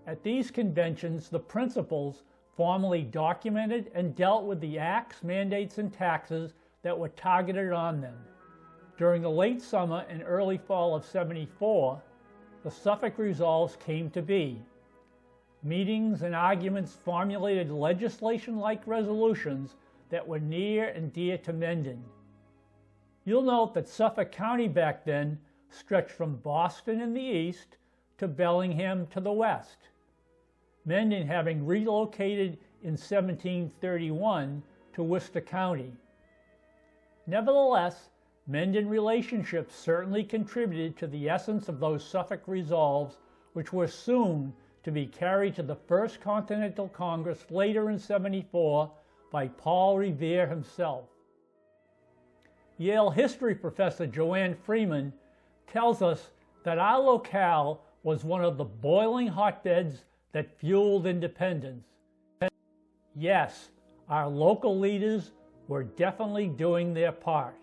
At these conventions, the principals formally documented and dealt with the acts, mandates, and taxes that were targeted on them. During the late summer and early fall of '74, the Suffolk Resolves came to be. Meetings and arguments formulated legislation-like resolutions that were near and dear to Mendon. You'll note that Suffolk County back then stretched from Boston in the east to Bellingham to the west. Mendon having relocated in 1731 to Worcester County. Nevertheless, Mendon relationships certainly contributed to the essence of those Suffolk resolves, which were soon to be carried to the First Continental Congress later in 74 by Paul Revere himself. Yale history professor Joanne Freeman tells us that our locale was one of the boiling hotbeds that fueled independence. Yes, our local leaders were definitely doing their part.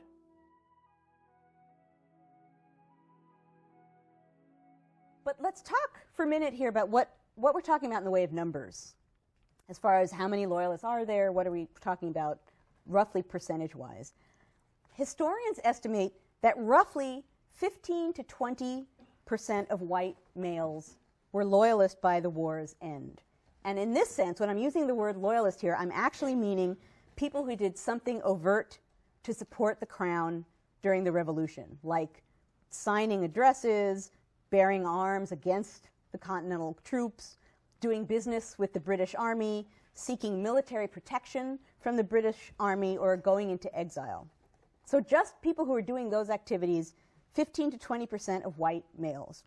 But let's talk for a minute here about what we're talking about in the way of numbers. As far as how many loyalists are there, what are we talking about roughly percentage-wise? Historians estimate that roughly 15 to 20% of white males were loyalists by the war's end. And in this sense, when I'm using the word loyalist here, I'm actually meaning people who did something overt to support the crown during the Revolution, like signing addresses, bearing arms against the Continental troops, doing business with the British Army, seeking military protection from the British Army, or going into exile. So just people who are doing those activities, 15 to 20% of white males.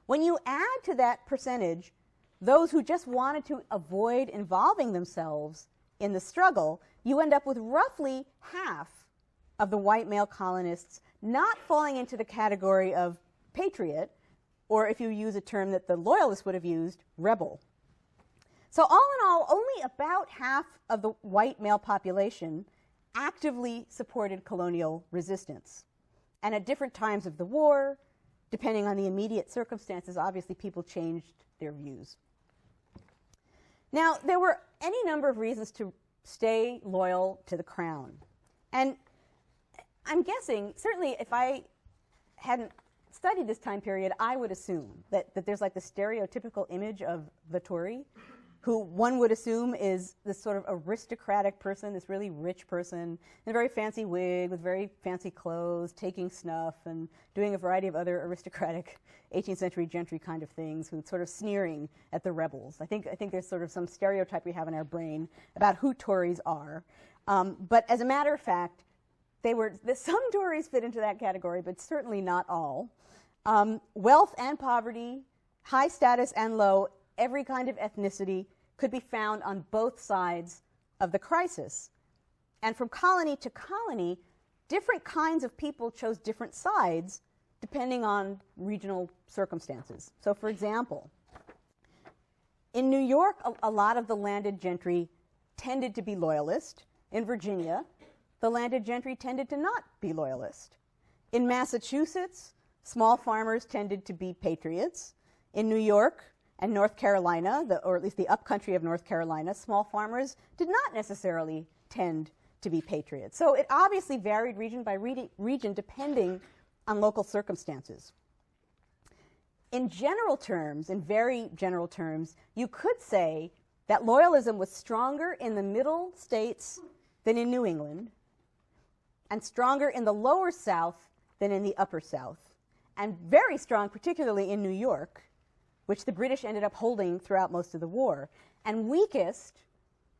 When you add to that percentage those who just wanted to avoid involving themselves in the struggle, you end up with roughly half of the white male colonists not falling into the category of patriot, or if you use a term that the loyalists would have used, rebel. So all in all, only about half of the white male population actively supported colonial resistance. And at different times of the war, depending on the immediate circumstances, obviously people changed their views. Now, there were any number of reasons to stay loyal to the crown. And I'm guessing, certainly if I hadn't studied this time period, I would assume that there's like the stereotypical image of the Tory, who one would assume is this sort of aristocratic person, this really rich person, in a very fancy wig, with very fancy clothes, taking snuff, and doing a variety of other aristocratic 18th century gentry kind of things, who's sort of sneering at the rebels. I think there's sort of some stereotype we have in our brain about who Tories are. But as a matter of fact, some Tories fit into that category, but certainly not all. Wealth and poverty, high status and low, every kind of ethnicity could be found on both sides of the crisis. And from colony to colony, different kinds of people chose different sides depending on regional circumstances. So for example, in New York, a lot of the landed gentry tended to be loyalist. In Virginia, the landed gentry tended to not be loyalist. In Massachusetts, small farmers tended to be patriots. In New York and North Carolina, or at least the upcountry of North Carolina, small farmers did not necessarily tend to be patriots. So it obviously varied region by region depending on local circumstances. In general terms, in very general terms, you could say that loyalism was stronger in the middle states than in New England, and stronger in the lower South than in the upper South, and very strong particularly in New York, which the British ended up holding throughout most of the war, and weakest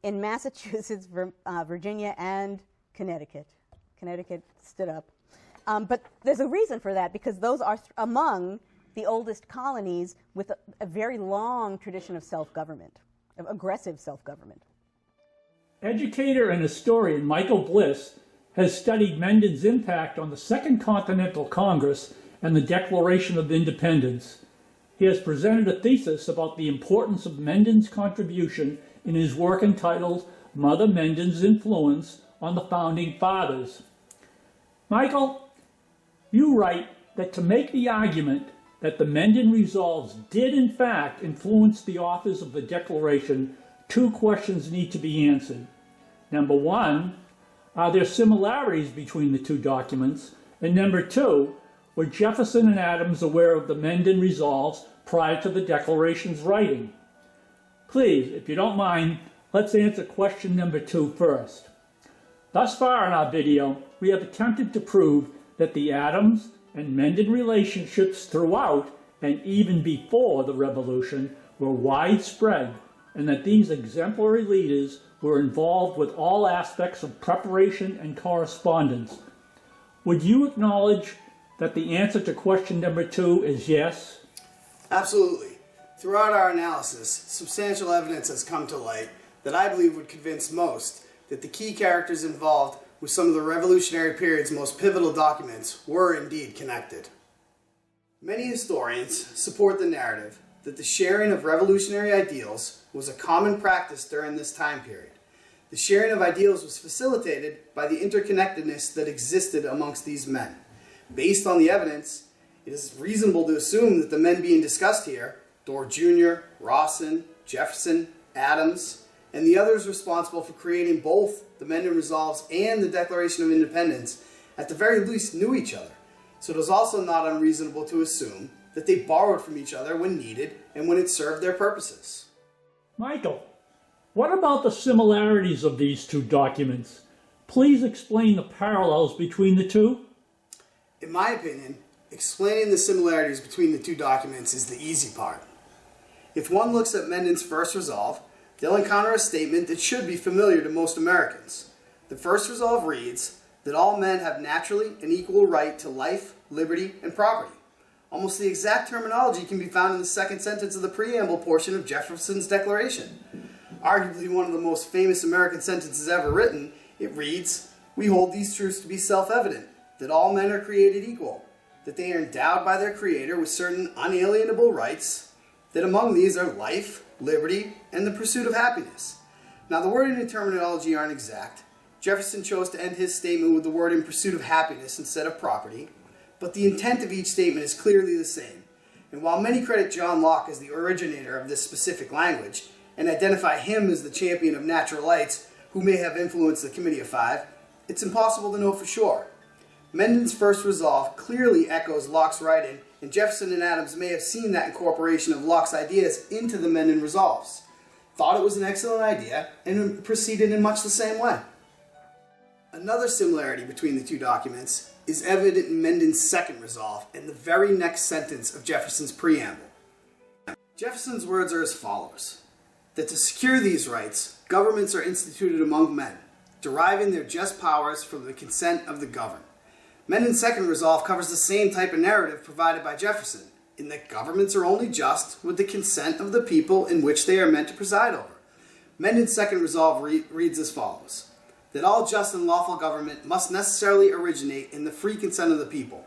in Massachusetts, Virginia, and Connecticut. Connecticut stood up. But there's a reason for that, because those are among the oldest colonies with a very long tradition of self-government, of aggressive self-government. Educator and historian Michael Bliss has studied Mendon's impact on the Second Continental Congress and the Declaration of Independence. He has presented a thesis about the importance of Mendon's contribution in his work entitled Mother Mendon's Influence on the Founding Fathers. Michael, you write that to make the argument that the Mendon resolves did in fact influence the authors of the Declaration, two questions need to be answered. Number one, are there similarities between the two documents? And number two, were Jefferson and Adams aware of the Mendon resolves prior to the Declaration's writing? Please, if you don't mind, let's answer question number two first. Thus far in our video, we have attempted to prove that the Adams and Mendon relationships throughout and even before the Revolution were widespread and that these exemplary leaders were involved with all aspects of preparation and correspondence. Would you acknowledge that the answer to question number 2 is yes? Absolutely. Throughout our analysis, substantial evidence has come to light that I believe would convince most that the key characters involved with some of the Revolutionary period's most pivotal documents were indeed connected. Many historians support the narrative that the sharing of revolutionary ideals was a common practice during this time period. The sharing of ideals was facilitated by the interconnectedness that existed amongst these men. Based on the evidence, it is reasonable to assume that the men being discussed here, Dorr Jr., Rawson, Jefferson, Adams, and the others responsible for creating both the Menden Resolves and the Declaration of Independence, at the very least knew each other. So it is also not unreasonable to assume that they borrowed from each other when needed and when it served their purposes. Michael, what about the similarities of these two documents? Please explain the parallels between the two. In my opinion, explaining the similarities between the two documents is the easy part. If one looks at Menden's first resolve, they'll encounter a statement that should be familiar to most Americans. The first resolve reads that all men have naturally an equal right to life, liberty, and property. Almost the exact terminology can be found in the second sentence of the preamble portion of Jefferson's Declaration. Arguably one of the most famous American sentences ever written, it reads, "We hold these truths to be self-evident, that all men are created equal, that they are endowed by their Creator with certain unalienable rights, that among these are life, liberty, and the pursuit of happiness." Now the wording and terminology aren't exact. Jefferson chose to end his statement with the word "in pursuit of happiness" instead of property, but the intent of each statement is clearly the same. And while many credit John Locke as the originator of this specific language, and identify him as the champion of natural rights who may have influenced the Committee of Five, it's impossible to know for sure. Menden's first resolve clearly echoes Locke's writing, and Jefferson and Adams may have seen that incorporation of Locke's ideas into the Menden Resolves, thought it was an excellent idea, and proceeded in much the same way. Another similarity between the two documents is evident in Menden's second resolve and the very next sentence of Jefferson's preamble. Jefferson's words are as follows: that to secure these rights, governments are instituted among men, deriving their just powers from the consent of the governed. Menden's second resolve covers the same type of narrative provided by Jefferson, in that governments are only just with the consent of the people in which they are meant to preside over. Menden's second resolve reads as follows: that all just and lawful government must necessarily originate in the free consent of the people.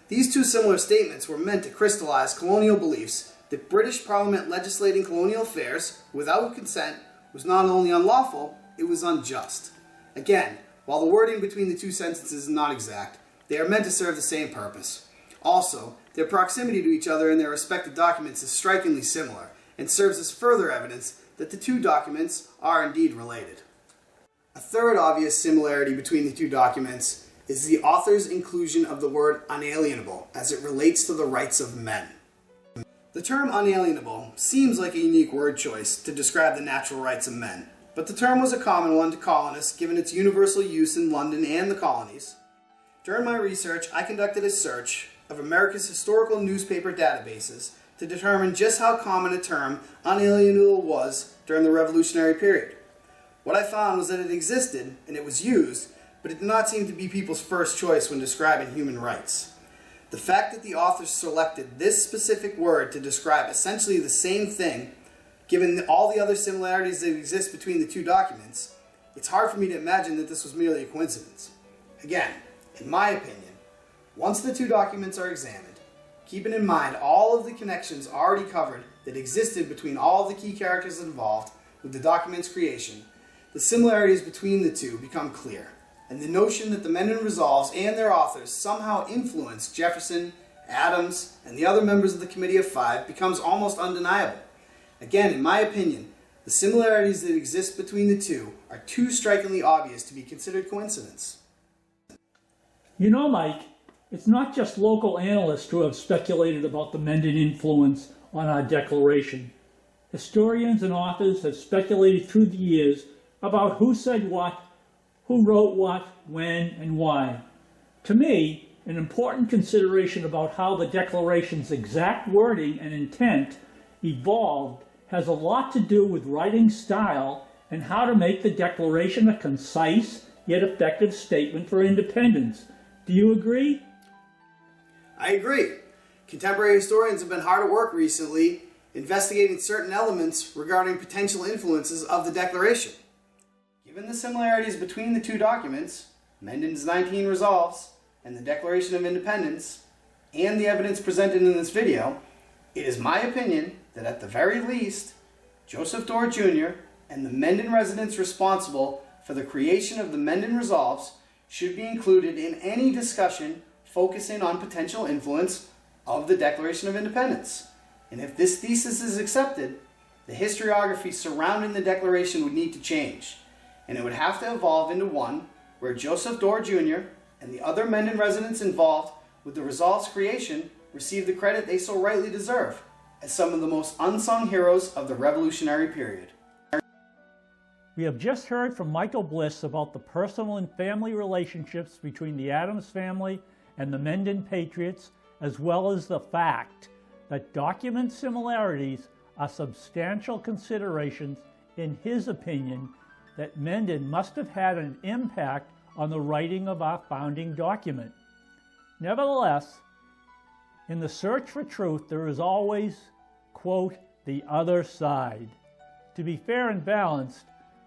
These two similar statements were meant to crystallize colonial beliefs that British Parliament legislating colonial affairs without consent was not only unlawful, it was unjust. Again, while the wording between the two sentences is not exact, they are meant to serve the same purpose. Also, their proximity to each other in their respective documents is strikingly similar, and serves as further evidence that the two documents are indeed related. A third obvious similarity between the two documents is the author's inclusion of the word unalienable as it relates to the rights of men. The term unalienable seems like a unique word choice to describe the natural rights of men, but the term was a common one to colonists given its universal use in London and the colonies. During my research, I conducted a search of America's historical newspaper databases to determine just how common a term unalienable was during the Revolutionary period. What I found was that it existed, and it was used, but it did not seem to be people's first choice when describing human rights. The fact that the authors selected this specific word to describe essentially the same thing, given all the other similarities that exist between the two documents, it's hard for me to imagine that this was merely a coincidence. Again, in my opinion, once the two documents are examined, keeping in mind all of the connections already covered that existed between all of the key characters involved with the document's creation, the similarities between the two become clear, and the notion that the Menden Resolves and their authors somehow influenced Jefferson, Adams, and the other members of the Committee of Five becomes almost undeniable. Again, in my opinion, the similarities that exist between the two are too strikingly obvious to be considered coincidence. You know, Mike, it's not just local analysts who have speculated about the Menden influence on our Declaration. Historians and authors have speculated through the years about who said what, who wrote what, when, and why. To me, an important consideration about how the Declaration's exact wording and intent evolved has a lot to do with writing style and how to make the Declaration a concise yet effective statement for independence. Do you agree? I agree. Contemporary historians have been hard at work recently investigating certain elements regarding potential influences of the Declaration. Given the similarities between the two documents, Menden's 19 Resolves and the Declaration of Independence, and the evidence presented in this video, it is my opinion that at the very least, Joseph Dorr Jr. and the Menden residents responsible for the creation of the Menden Resolves should be included in any discussion focusing on potential influence of the Declaration of Independence. And if this thesis is accepted, the historiography surrounding the Declaration would need to change, and it would have to evolve into one where Joseph Dorr Jr. and the other Menden residents involved with the Resolve's creation receive the credit they so rightly deserve as some of the most unsung heroes of the Revolutionary period. We have just heard from Michael Bliss about the personal and family relationships between the Adams family and the Menden Patriots, as well as the fact that document similarities are substantial considerations in his opinion that Menden must have had an impact on the writing of our founding document. Nevertheless, in the search for truth, there is always, quote, the other side. To be fair and balanced,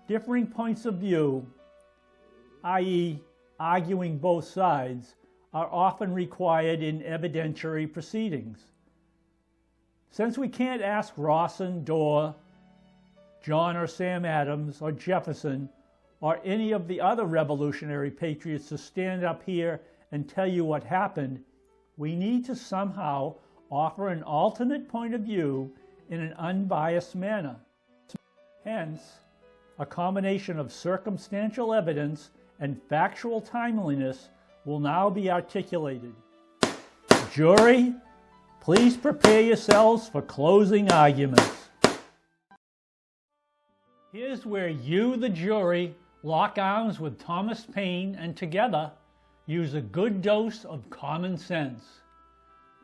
differing points of view, i.e. arguing both sides, are often required in evidentiary proceedings. Since we can't ask Rawson, Dorr, John or Sam Adams, or Jefferson, or any of the other revolutionary patriots to stand up here and tell you what happened, we need to somehow offer an alternate point of view in an unbiased manner. Hence, a combination of circumstantial evidence and factual timeliness will now be articulated. Jury, please prepare yourselves for closing arguments. Here's where you, the jury, lock arms with Thomas Paine and together use a good dose of common sense.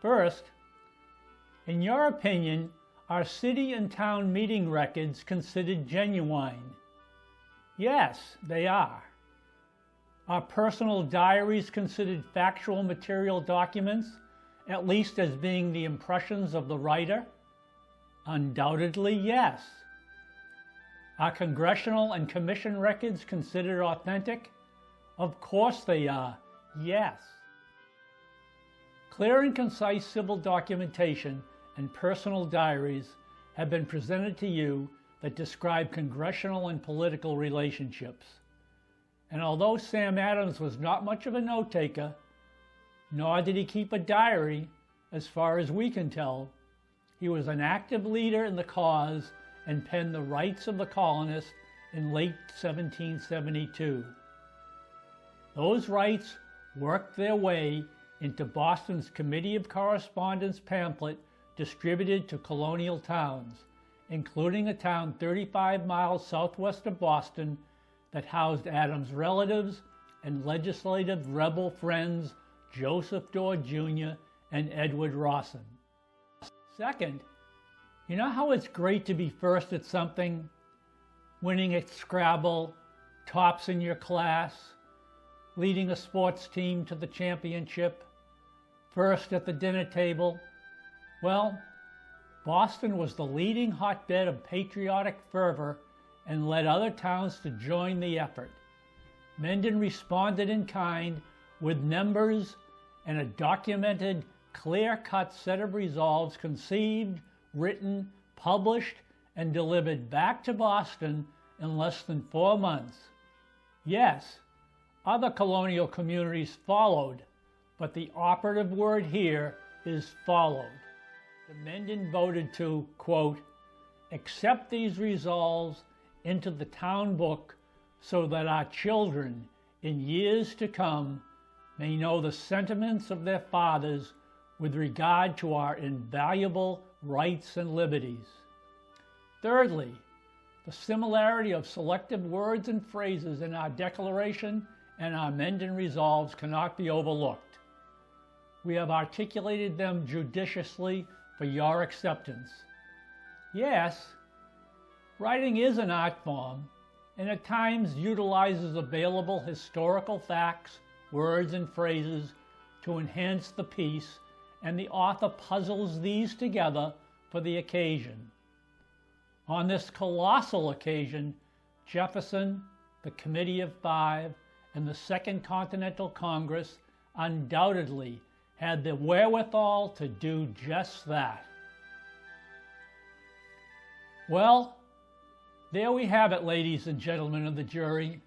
First, in your opinion, are city and town meeting records considered genuine? Yes, they are. Are personal diaries considered factual material documents, at least as being the impressions of the writer? Undoubtedly, yes. Are congressional and commission records considered authentic? Of course they are, yes. Clear and concise civil documentation and personal diaries have been presented to you that describe congressional and political relationships. And although Sam Adams was not much of a note-taker, nor did he keep a diary, as far as we can tell, he was an active leader in the cause and penned the rights of the colonists in late 1772. Those rights worked their way into Boston's Committee of Correspondence pamphlet distributed to colonial towns, including a town 35 miles southwest of Boston that housed Adams' relatives and legislative rebel friends Joseph Dorr Jr. and Edward Rawson. Second, you know how it's great to be first at something? Winning at Scrabble, tops in your class, leading a sports team to the championship, first at the dinner table. Well, Boston was the leading hotbed of patriotic fervor and led other towns to join the effort. Menden responded in kind with numbers and a documented, clear-cut set of resolves conceived, written, published, and delivered back to Boston in less than 4 months. Yes, other colonial communities followed, but the operative word here is followed. The Menden voted to, quote, accept these resolves into the town book so that our children in years to come may know the sentiments of their fathers with regard to our invaluable rights and liberties. Thirdly, the similarity of selective words and phrases in our Declaration and our Menden resolves cannot be overlooked. We have articulated them judiciously for your acceptance. Yes, Writing is an art form, and at times utilizes available historical facts, words, and phrases to enhance the piece, and the author puzzles these together for the occasion. On this colossal occasion, Jefferson, the Committee of Five, and the Second Continental Congress undoubtedly had the wherewithal to do just that. Well, there we have it, ladies and gentlemen of the jury.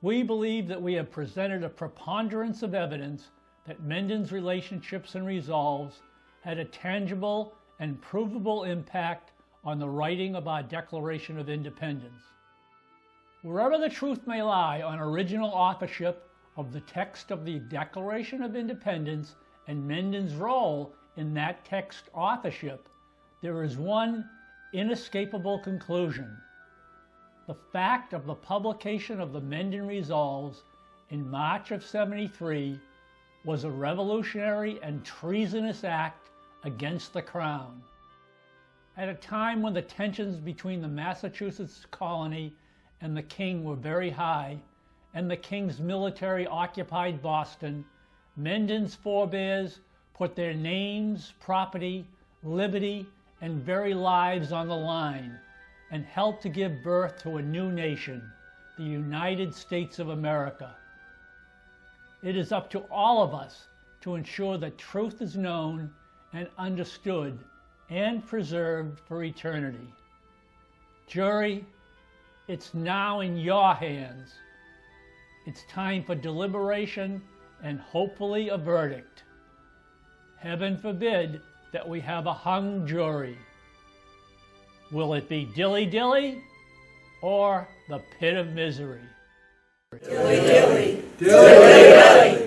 We believe that we have presented a preponderance of evidence that Menden's relationships and resolves had a tangible and provable impact on the writing of our Declaration of Independence. Wherever the truth may lie on original authorship of the text of the Declaration of Independence and Menden's role in that text authorship, there is one inescapable conclusion. The fact of the publication of the Menden Resolves in March of '73 was a revolutionary and treasonous act against the Crown. At a time when the tensions between the Massachusetts colony and the King were very high, and the King's military occupied Boston, Menden's forebears put their names, property, liberty, and very lives on the line, and helped to give birth to a new nation, the United States of America. It is up to all of us to ensure that truth is known and understood and preserved for eternity. Jury, it's now in your hands. It's time for deliberation and hopefully a verdict. Heaven forbid that we have a hung jury. Will it be dilly-dilly or the pit of misery? Dilly-dilly. Dilly-dilly.